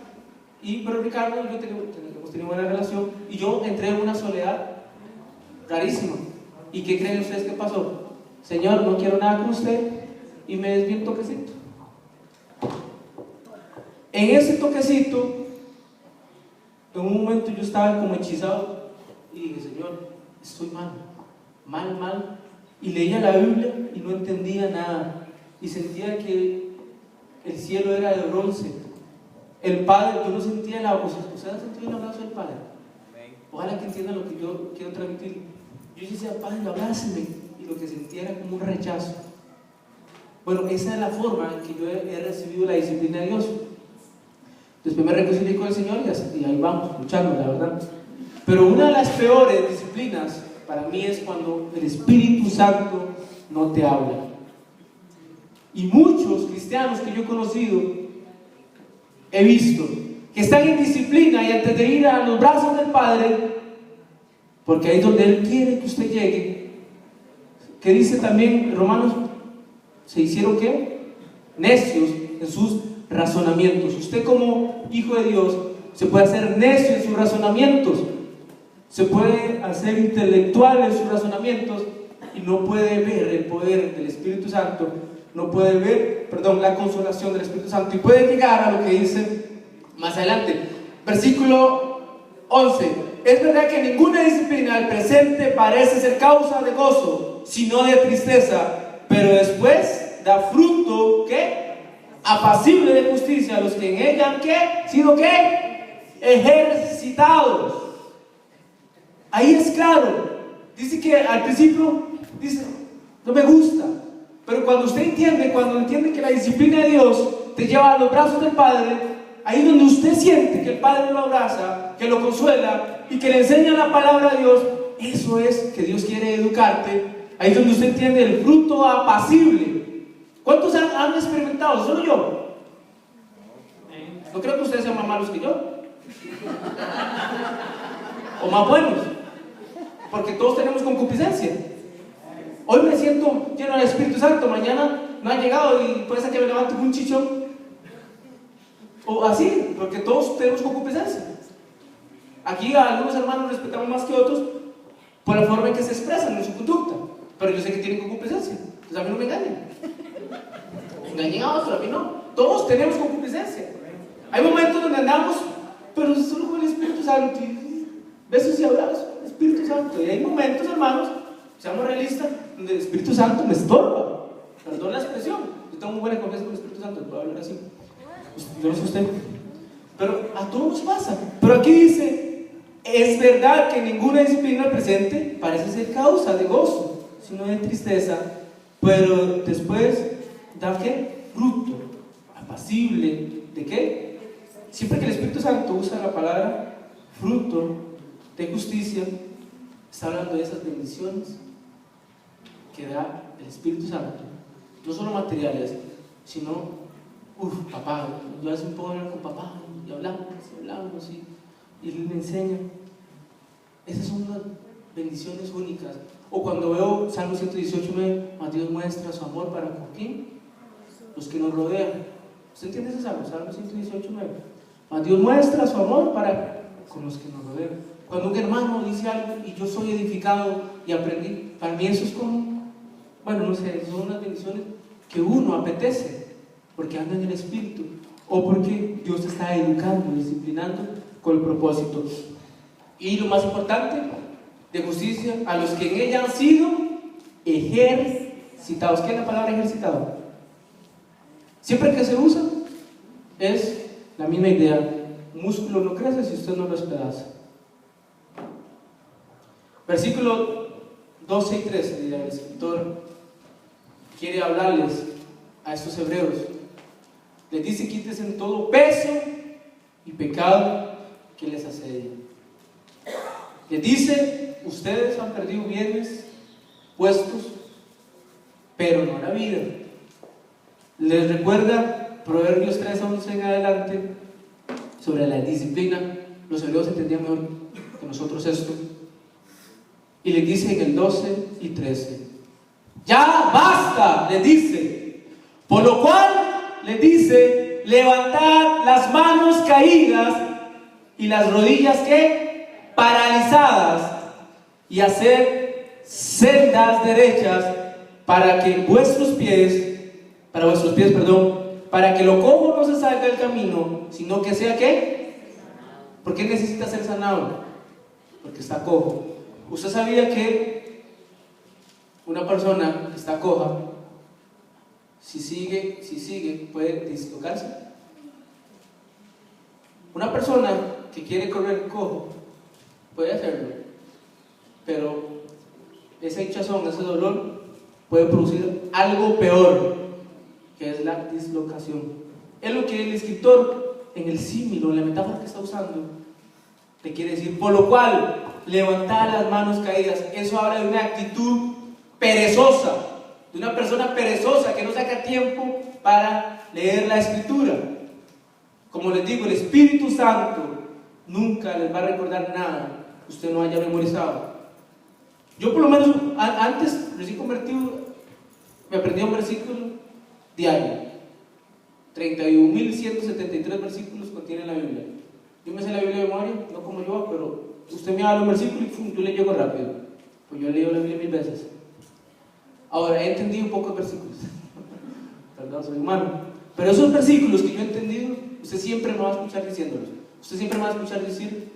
pero Ricardo y yo hemos tenido buena relación, y yo entré en una soledad rarísima. ¿Y qué creen ustedes que pasó? Señor, no quiero nada con usted, y me desvié un toquecito. En ese toquecito, en un momento yo estaba como hechizado y dije, Señor, estoy mal, y leía la Biblia y no entendía nada, y sentía que el cielo era de bronce, el Padre, yo no sentía el abrazo. ¿Ustedes han sentido el abrazo del Padre? Ojalá que entiendan lo que yo quiero transmitir. Yo decía, Padre, abrázame, y lo que sentía era como un rechazo. Bueno, esa es la forma en que yo he recibido la disciplina de Dios. Después me reconcilié con el Señor y ahí vamos, luchando, la verdad. Pero una de las peores disciplinas para mí es cuando el Espíritu Santo no te habla. Y muchos cristianos que yo he conocido, he visto que están en disciplina y antes de ir a los brazos del Padre, porque ahí es donde Él quiere que usted llegue, que dice también Romanos, se hicieron ¿qué? Necios en sus razonamientos. Usted como hijo de Dios se puede hacer necio en sus razonamientos, se puede hacer intelectual en sus razonamientos y no puede ver el poder del Espíritu Santo, no puede ver, la consolación del Espíritu Santo, y puede llegar a lo que dice más adelante, versículo 11. Es verdad que ninguna disciplina al presente parece ser causa de gozo, sino de tristeza, pero después da fruto, ¿qué? Apacible de justicia a los que en ella han, ¿qué? Sido, ¿qué? Ejercitados. Ahí es claro. Dice que al principio, dice, no me gusta. Pero cuando entiende que la disciplina de Dios te lleva a los brazos del Padre, ahí donde usted siente que el Padre lo abraza, que lo consuela y que le enseña la palabra de Dios, eso es que Dios quiere educarte. Ahí es donde usted entiende el fruto apacible. ¿Cuántos han experimentado? ¿Solo yo? No creo que ustedes sean más malos que yo, o más buenos, porque todos tenemos concupiscencia. Hoy me siento lleno del Espíritu Santo, mañana no ha llegado y puede ser que me levante un chichón, o así, porque todos tenemos concupiscencia. Aquí a algunos hermanos respetamos más que otros por la forma en que se expresan en su conducta, pero yo sé que tienen concupiscencia, entonces a mí no me engañen. Engañen a otros, a mí no. Todos tenemos concupiscencia. Hay momentos donde andamos, pero solo con el Espíritu Santo, y besos y abrazos con el Espíritu Santo. Y hay momentos, hermanos, seamos realistas, donde el Espíritu Santo me estorba. Perdón la expresión. Yo tengo muy buena confianza con el Espíritu Santo, puedo hablar así. Yo no sé usted. Pero a todos nos pasa. Pero aquí dice, es verdad que ninguna disciplina al presente parece ser causa de gozo, sino de tristeza, pero después da ¿qué? Fruto apacible. ¿De qué? Siempre que el Espíritu Santo usa la palabra fruto de justicia, está hablando de esas bendiciones que da el Espíritu Santo, no solo materiales, sino, papá, yo a veces puedo hablar con papá y hablamos y él me enseña. Esas son unas bendiciones únicas. O cuando veo Salmo 118:9, más Dios muestra su amor para con quién, los que nos rodean. ¿Usted entiende ese Salmo? Salmo 118:9. Más Dios muestra su amor para con los que nos rodean. Cuando un hermano dice algo y yo soy edificado y aprendí, para mí eso es como, no sé, son unas bendiciones que uno apetece porque anda en el Espíritu o porque Dios te está educando, disciplinando con el propósito. Y lo más importante, de justicia a los que en ella han sido ejercitados. ¿Qué es la palabra ejercitado? Siempre que se usa es la misma idea. Un músculo no crece si usted no lo despedaza. Versículo 12 y 13, el escritor quiere hablarles a estos hebreos. Les dice: quítense en todo peso y pecado que les asedia. Les dice: ustedes han perdido bienes, puestos, pero no la vida. Les recuerda Proverbios 3:11 en adelante sobre la disciplina. Los hebreos entendían mejor que nosotros esto. Y les dice en el 12 y 13: ya basta, les dice. Por lo cual les dice: levantad las manos caídas y las rodillas que paralizadas, y haced sendas derechas para vuestros pies, para que lo cojo no se salga del camino, sino que sea ¿qué? ¿Por qué necesita ser sanado? Porque está cojo. ¿Usted sabía que una persona que está coja, si sigue, puede dislocarse? Una persona que quiere correr cojo puede hacerlo, pero ese hinchazón, ese dolor puede producir algo peor, que es la dislocación. Es lo que el escritor en el símil, en la metáfora que está usando, te quiere decir. Por lo cual, levantar las manos caídas. Eso habla de una actitud perezosa, de una persona perezosa que no saca tiempo para leer la escritura. Como les digo, el Espíritu Santo nunca les va a recordar nada que usted no haya memorizado. Yo por lo menos antes, recién convertido, me aprendí un versículo diario. 31.173 versículos contiene la Biblia. Yo me sé la Biblia de memoria, no como yo, pero usted me habla un versículo y yo le llego rápido. Pues yo he leído la Biblia 1000 veces. Ahora, he entendido pocos versículos. Perdón, soy humano. Pero esos versículos que yo he entendido, usted siempre me va a escuchar diciéndolos. Usted siempre me va a escuchar decir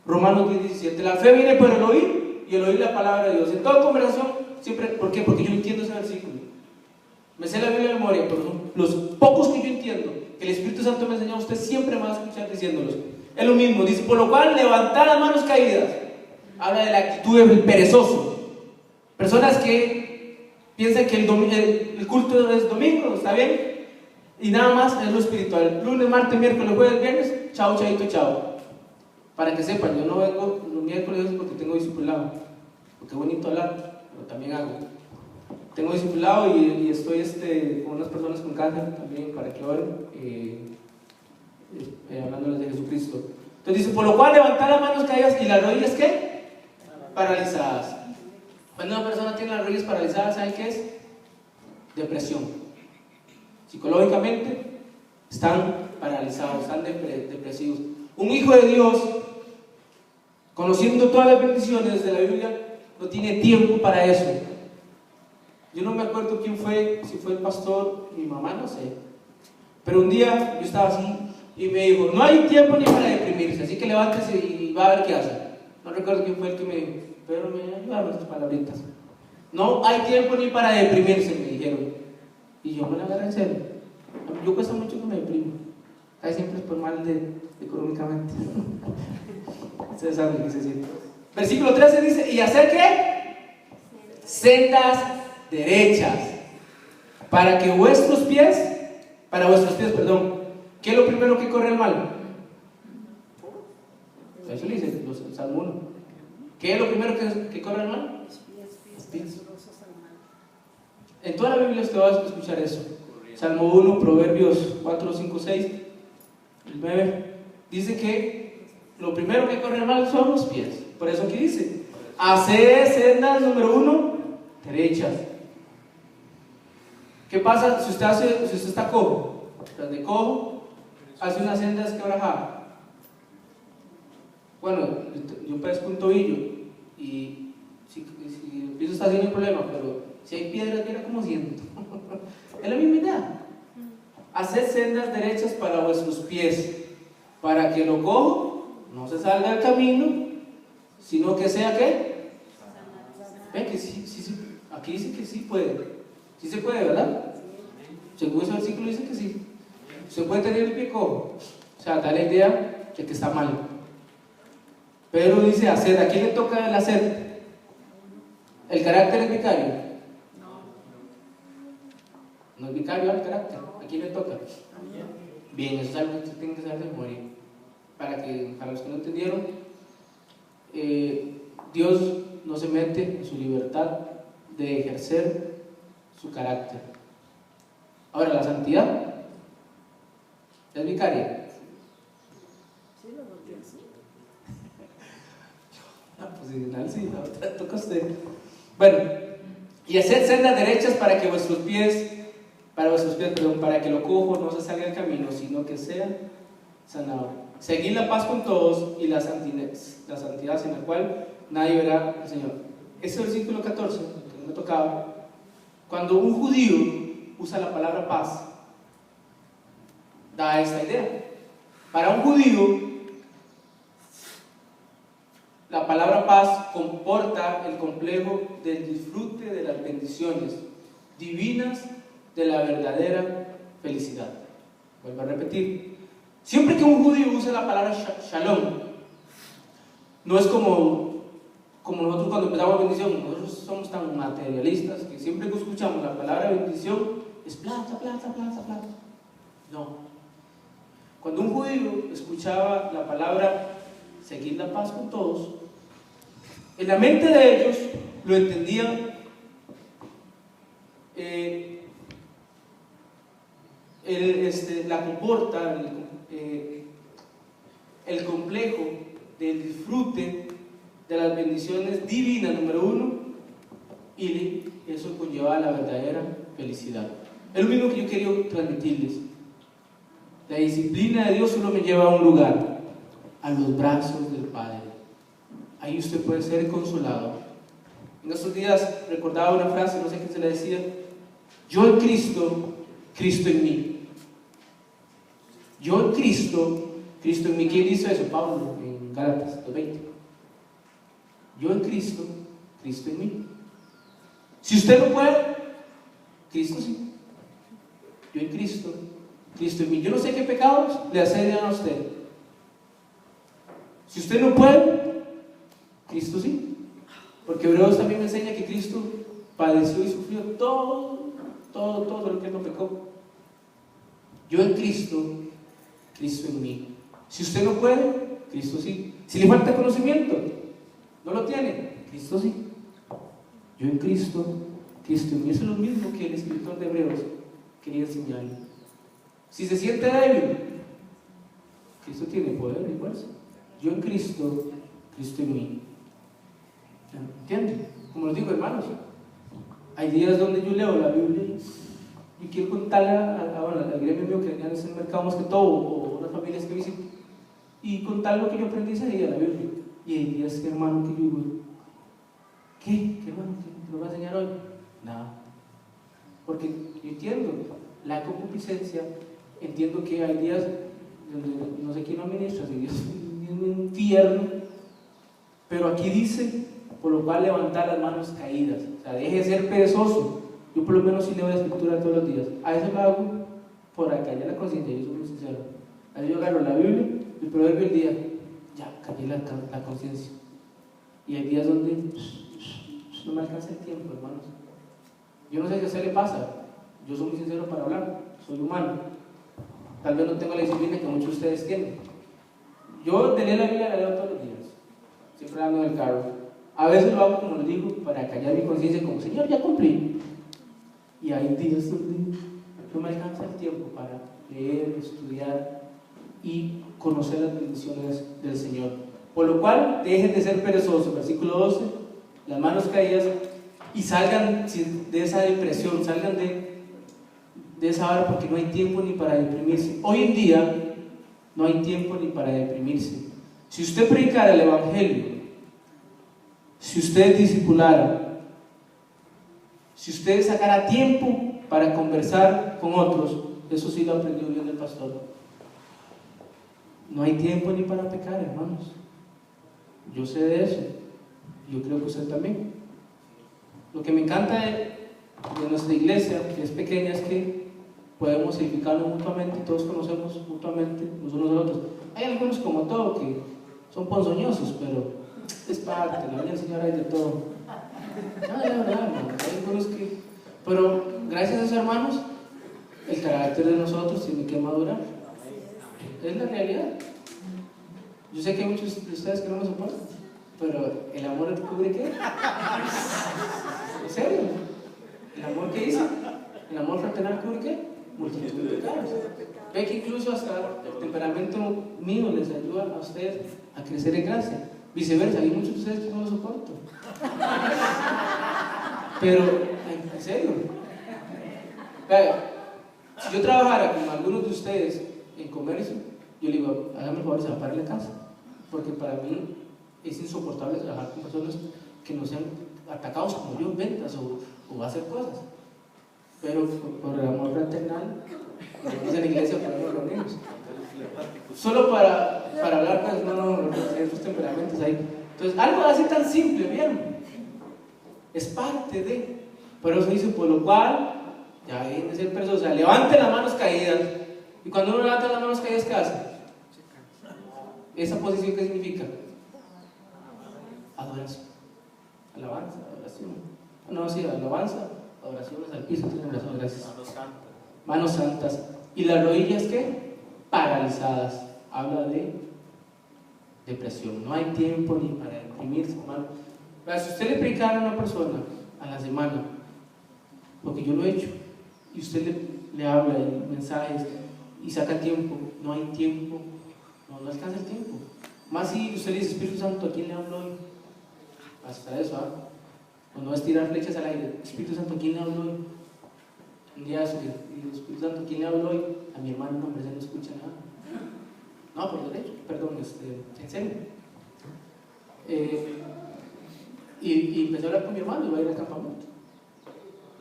Romanos 10:17. La fe viene por el oír, y el oír la palabra de Dios. En toda conversación, siempre, ¿por qué? Porque yo entiendo ese versículo. Me sé la Biblia de memoria, pero los pocos que yo entiendo, que el Espíritu Santo me ha enseñado, usted siempre me va a escuchar diciéndolos. Es lo mismo, dice: por lo cual, levantar las manos caídas. Habla de la actitud del perezoso. Personas que piensan que el culto es domingo, ¿está bien? Y nada más es lo espiritual. Lunes, martes, miércoles, jueves, viernes, chao, chaito, chao. Para que sepan, yo no vengo los miércoles porque tengo discipulado. Porque es bonito hablar, pero también hago. Tengo discipulado y estoy con unas personas con cáncer también para que oren, hablándoles de Jesucristo. Entonces dice: por lo cual, levantar las manos caídas y las rodillas ¿qué? Paralizadas. Cuando una persona tiene las rodillas paralizadas, ¿saben qué es? Depresión. Psicológicamente están paralizados, están depresivos. Un hijo de Dios, conociendo todas las bendiciones de la Biblia, no tiene tiempo para eso. Yo no me acuerdo quién fue, si fue el pastor, mi mamá, no sé. Pero un día yo estaba así y me dijo: no hay tiempo ni para deprimirse, así que levántese y va a ver qué hace. No recuerdo quién fue el que me dijo, pero me ayudaron esas palabritas. No hay tiempo ni para deprimirse, me dijeron. Y yo me la agarré en serio. Yo cuesta mucho que me deprimo. Casi siempre es por mal económicamente. Ustedes saben qué se siente. Versículo 13 dice: ¿y hacer qué? Sendas derechas, para vuestros pies, ¿qué es lo primero que corre el mal? Eso le dice el Salmo 1. ¿Qué es lo primero que corre el mal? Los pies. En toda la Biblia usted va a escuchar eso. Salmo 1, Proverbios 4, 5, 6, el 9. Dice que lo primero que corre el mal son los pies. Por eso aquí dice: haced sendas, número 1, derechas. ¿Qué pasa si usted está cojo? Tras de cojo, hace unas sendas quebrajadas. Bueno, yo pesco un tobillo y si el piso está sin problema, pero si hay piedras, mira cómo siento. Es la misma idea. Haced sendas derechas para vuestros pies, para que lo cojo no se salga del camino, sino que sea ¿qué? Ven que sí, aquí dice que sí puede. Sí se puede, ¿verdad? Según ese versículo dice que sí. Se puede tener el pie cojo. O sea, da la idea de que está mal. Pero dice hacer. ¿A quién le toca el hacer? ¿El carácter es vicario? No es vicario el carácter. ¿A quién le toca? Bien, eso es algo que usted tiene que saber de memoria. Para los que no entendieron, Dios no se mete en su libertad de ejercer su carácter. Ahora, la santidad es vicaria. Pues al sí, no, toca a usted. Bueno, y haced sendas derechas para que vuestros pies, para que lo cojo no se salga del camino, sino que sea sanado. Seguid la paz con todos y la santidad sin la cual nadie verá al Señor. Ese versículo 14, que no me tocaba, cuando un judío usa la palabra paz, da esta idea. Para un judío, la palabra paz comporta el complejo del disfrute de las bendiciones divinas de la verdadera felicidad. Vuelvo a repetir. Siempre que un judío usa la palabra shalom, no es como nosotros cuando empezamos bendición. Nosotros somos tan materialistas que siempre que escuchamos la palabra bendición es plata, plata, plata, plata. No. Cuando un judío escuchaba la palabra seguir la paz con todos, en la mente de ellos lo entendían la comporta el complejo del disfrute de las bendiciones divinas, número uno, y eso conlleva la verdadera felicidad. Es lo mismo que yo quería transmitirles. La disciplina de Dios solo me lleva a un lugar, a los brazos del Padre. Ahí usted puede ser consolado. En estos días recordaba una frase, no sé qué se le decía: yo en Cristo, Cristo en mí. Yo en Cristo, Cristo en mí. ¿Quién dice eso? Pablo, en Gálatas 2:20. Yo en Cristo, Cristo en mí. Si usted no puede, Cristo sí. Yo en Cristo, Cristo en mí. Yo no sé qué pecados le asedian a usted. Si usted no puede, Cristo sí. Porque Hebreos también me enseña que Cristo padeció y sufrió todo lo que no pecó. Yo en Cristo, Cristo en mí. Si usted no puede, Cristo sí. Si le falta conocimiento, no lo tiene, Cristo sí. Yo en Cristo, Cristo en mí. Eso es lo mismo que el escritor de Hebreos quería enseñarle. Si se siente débil, Cristo tiene poder y fuerza. Yo en Cristo, Cristo en mí. ¿Entienden? Como les digo, hermanos, hay días donde yo leo la Biblia y quiero contarle al gremio mío que ya es el mercado más que todo, o unas familias que visito, y contar lo que yo aprendí ese día de la Biblia. Y hay días que, hermano, que yo digo, ¿qué hermano? ¿Qué me va a enseñar hoy? Nada. Porque yo entiendo la concupiscencia, entiendo que hay días donde no sé quién administra, si Dios es un infierno, pero aquí dice, por lo cual levantar las manos caídas. O sea, deje de ser perezoso. Yo por lo menos sí leo la escritura todos los días. A eso lo hago por acallar la conciencia, yo soy muy sincero. A eso yo agarro la Biblia, el proverbio del día, ya callé la conciencia. Y hay días donde no me alcanza el tiempo, hermanos. Yo no sé qué a usted le pasa. Yo soy muy sincero para hablar, soy humano. Tal vez no tengo la disciplina que muchos de ustedes tienen. Yo de leer la Biblia la leo todos los días, siempre ando en el carro. A veces lo hago, como les digo, para callar mi conciencia, como Señor, ya cumplí. Y hay días donde no me alcanza el tiempo para leer, estudiar y conocer las bendiciones del Señor. Por lo cual, dejen de ser perezosos. Versículo 12, las manos caídas, y salgan de esa depresión, salgan de esa hora, porque no hay tiempo ni para deprimirse. Hoy en día no hay tiempo ni para deprimirse. Si usted predicara el Evangelio, si usted discipulara, si usted sacara tiempo para conversar con otros, eso sí lo aprendió bien el pastor. No hay tiempo ni para pecar, hermanos. Yo sé de eso. Yo creo que usted también. Lo que me encanta de nuestra iglesia, que es pequeña, es que podemos edificarnos mutuamente y todos conocemos mutuamente los unos a los otros. Hay algunos, como todo, que son ponzoñosos, pero es parte, la vida del Señor hay de todo. No, de verdad, hermano. Hay algunos que... Pero gracias a esos hermanos, el carácter de nosotros tiene que madurar. Es la realidad. Yo sé que hay muchos de ustedes que no me soportan, pero ¿el amor cubre qué? ¿En serio? ¿El amor qué dice? ¿El amor fraternal cubre qué? multitud de pecados. Ve que incluso hasta el temperamento mío les ayuda a ustedes a crecer en gracia. Viceversa, hay muchos de ustedes que no lo soporto. Pero, en serio, vea, si yo trabajara con algunos de ustedes en comercio, yo le digo, hágame el favor, se va a parar la casa. Porque para mí es insoportable trabajar con personas que no sean atacados como yo en ventas o hacer cosas. Pero por el amor fraternal, en la iglesia ponemos los niños. Solo para hablar, pues no, ciertos temperamentos ahí. Entonces, algo así tan simple, ¿vieron? Es parte de. Por eso dice, por lo cual, ya viene a ser persona, o sea, levante las manos caídas. Y cuando uno levanta las manos caídas, ¿qué hace? ¿Esa posición qué significa? Adoración. Alabanza, adoración. No, sí, alabanza, adoraciones al piso, tienen razón, gracias. Manos santas. ¿Y las rodillas qué? Paralizadas. Habla de depresión. No hay tiempo ni para deprimirse, hermano. Si usted le predicara a una persona a la semana, porque yo lo he hecho, y usted le habla en mensajes y saca tiempo, no hay tiempo, no alcanza el tiempo. Más si usted le dice, Espíritu Santo, ¿a quién le hablo hoy? Hasta eso, o no es tirar flechas al aire. Espíritu Santo, ¿a quién le hablo hoy? Un día eso, y Espíritu Santo, ¿a quién le hablo hoy? A mi hermano, no, hombre, ya no escucha nada. No, por derecho, perdón, en serio. Y empecé a hablar con mi hermano, iba a ir al campamento.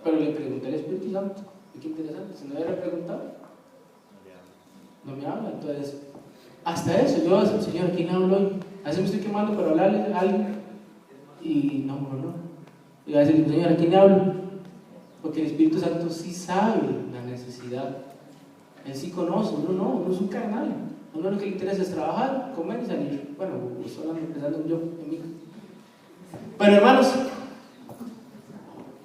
Pero le pregunté al Espíritu Santo, y qué interesante, si no hubiera preguntado, no me habla. Entonces, hasta eso, yo, Señor, ¿a quién le hablo hoy? A veces me estoy quemando para hablarle a alguien, y no. Y a veces le digo, Señor, ¿a quién le hablo? Porque el Espíritu Santo sí sabe la necesidad. Él sí conoce, uno es un carnal. A uno lo que le interesa es trabajar, comer y salir. Bueno, solo empezando yo en mi casa. Bueno, hermanos,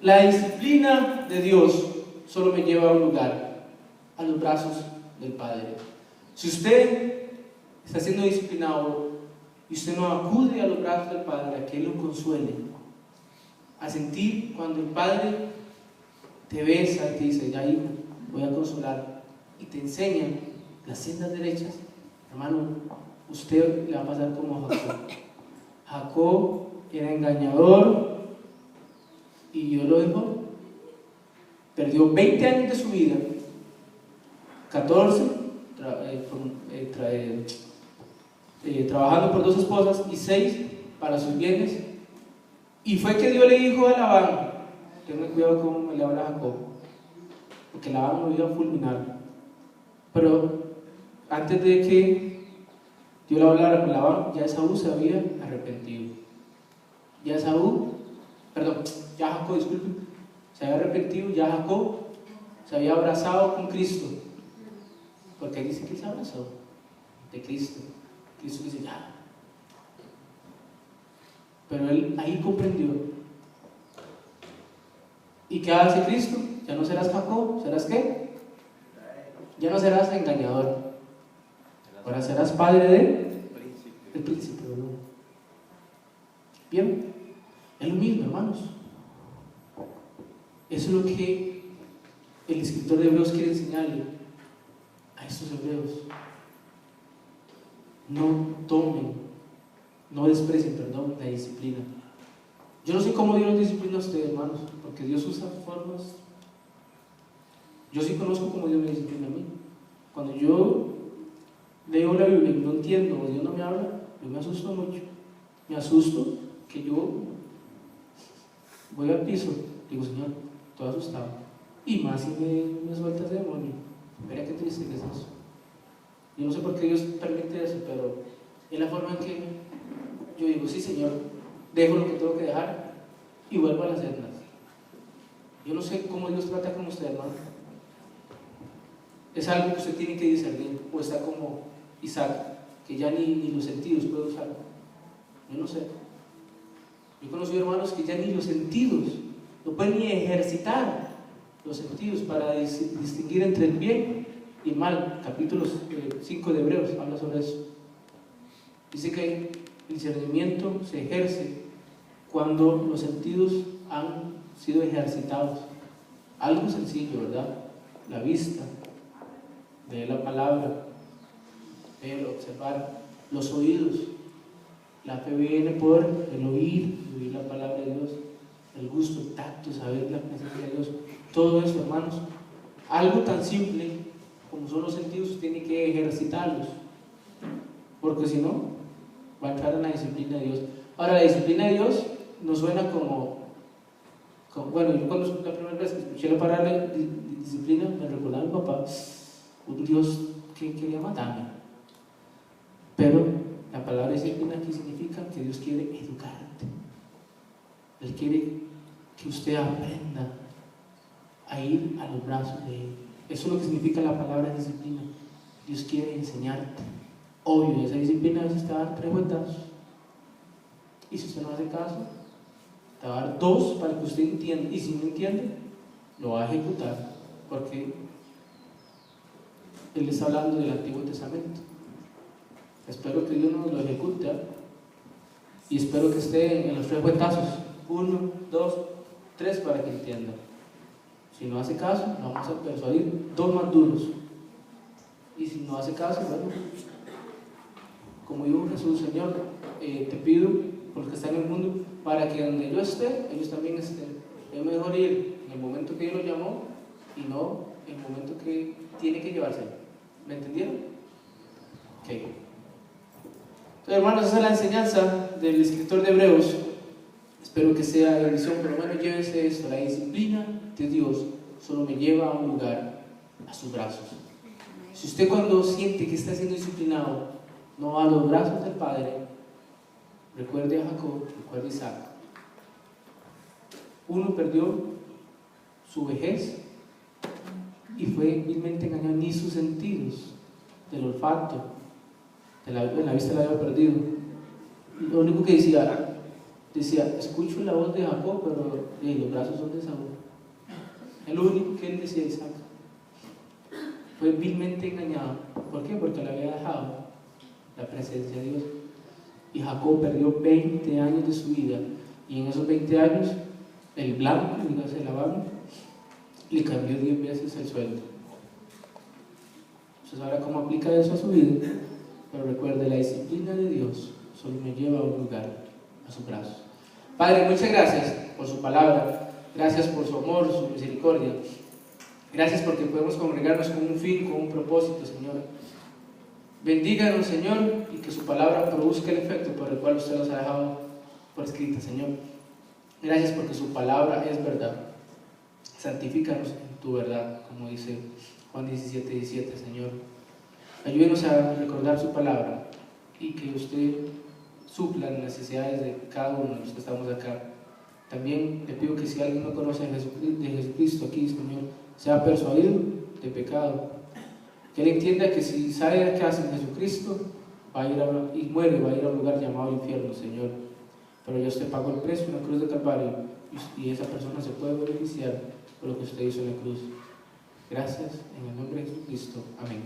la disciplina de Dios solo me lleva a un lugar, a los brazos del Padre. Si usted está siendo disciplinado y usted no acude a los brazos del Padre a que Él lo consuele, a sentir cuando el Padre te besa y te dice, ya hijo, voy a consolar, y te enseña las sendas derechas, hermano, usted le va a pasar como Jacob. Jacob era engañador y Dios lo dejó. Perdió 20 años de su vida, 14 trabajando por 2 esposas y 6 para sus bienes. Y fue que Dios le dijo a Labán, tenga cuidado cómo le habla a Jacob, porque Labán lo iba a fulminar. Pero antes de que Dios le hablara con Labán, ya Esaú se había arrepentido. Ya Jacob, disculpen, se había arrepentido, ya Jacob se había abrazado con Cristo, porque ahí dice que se abrazó de Cristo. Cristo dice, ya. Pero él ahí comprendió. ¿Y qué hace Cristo? Ya no serás Jacob, ¿serás qué? Ya no serás engañador. Ahora serás padre del príncipe, ¿no? Bien, es lo mismo, hermanos. Eso es lo que el escritor de Hebreos quiere enseñarle a estos hebreos. No desprecien, la disciplina. Yo no sé cómo Dios los disciplina a ustedes, hermanos, porque Dios usa formas. Yo sí conozco cómo Dios me disciplina a mí. Cuando yo leo la Biblia y no entiendo o Dios no me habla, yo me asusto mucho. Me asusto que yo voy al piso, digo, Señor, estoy asustado. Y más si me suelta ese demonio. Mira qué triste que es eso. Yo no sé por qué Dios permite eso, pero es la forma en que yo digo, sí, Señor, dejo lo que tengo que dejar y vuelvo a las sendas. Yo no sé cómo Dios trata con usted, hermano. Es algo que usted tiene que discernir, o está como Isaac, que ya ni los sentidos puede usar. Yo no sé. Yo he conocido hermanos que ya ni los sentidos, no pueden ni ejercitar los sentidos para distinguir entre el bien y el mal. Capítulo 5 de Hebreos habla sobre eso. Dice que el discernimiento se ejerce cuando los sentidos han sido ejercitados. Algo sencillo, ¿verdad? La vista, leer la palabra, ver, observar. Los oídos. La fe viene por el oír la palabra de Dios, el gusto, el tacto, saber la presencia de Dios. Todo eso, hermanos, algo tan simple como son los sentidos, tiene que ejercitarlos, porque si no, va a entrar en la disciplina de Dios. Ahora, la disciplina de Dios nos suena como bueno, yo cuando la primera vez que escuché la palabra disciplina, me recordaba a mi papá, un Dios que quería matarme. Pero la palabra disciplina aquí significa que Dios quiere educarte. Él quiere que usted aprenda a ir a los brazos de Él. Eso es lo que significa la palabra disciplina. Dios quiere enseñarte. Obvio, esa disciplina a veces te va a dar 3 vueltas. Y si usted no hace caso, te va a dar 2 para que usted entienda. Y si no entiende, lo va a ejecutar. Porque Él está hablando del Antiguo Testamento. Espero que Dios nos lo ejecute. Y espero que esté en los 3 vueltazos. 1, 2, 3 para que entienda. Si no hace caso, lo vamos a persuadir 2 más duros. Y si no hace caso, bueno, como dijo Jesús, Señor, te pido por los que están en el mundo, para que donde yo esté, ellos también estén. Es mejor ir en el momento que Dios lo llamó y no en el momento que tiene que llevarse. ¿Me entendieron? Ok. Entonces, hermanos, esa es la enseñanza del escritor de Hebreos. Espero que sea de bendición, por lo menos llévese esto: la disciplina de Dios solo me lleva a un lugar, a sus brazos. Si usted cuando siente que está siendo disciplinado no va a los brazos del Padre, recuerde a Jacob, recuerde a Isaac. Uno perdió su vejez y fue vilmente engañado, ni sus sentidos del olfato, de la vista la había perdido. Lo único que decía, escucho la voz de Jacob, pero los brazos son de Saúl. Es lo único que él decía, Isaac. Fue vilmente engañado. ¿Por qué? Porque le había dejado la presencia de Dios. Y Jacob perdió 20 años de su vida. Y en esos 20 años, el blanco, dígase el lavable, le cambió 10 veces el sueldo. Usted sabrá cómo aplica eso a su vida. Pero recuerde, la disciplina de Dios solo me lleva a un lugar, a sus brazos. Padre, muchas gracias por su palabra. Gracias por su amor, su misericordia. Gracias porque podemos congregarnos con un fin, con un propósito, Señor. Bendíganos, Señor, y que su palabra produzca el efecto por el cual usted nos ha dejado por escrita, Señor. Gracias porque su palabra es verdad. Santifícanos en tu verdad, como dice Juan 17:17, Señor. Ayúdenos a recordar su palabra y que usted supla las necesidades de cada uno de los que estamos acá. También le pido que si alguien no conoce de Jesucristo aquí, Señor, sea persuadido de pecado. Que él entienda que si sabe qué hace en Jesucristo, va a ir y muere, va a ir a un lugar llamado infierno, Señor. Pero ya usted pagó el precio en la cruz de Calvario y esa persona se puede beneficiar por lo que usted hizo en la cruz. Gracias, en el nombre de Jesucristo. Amén.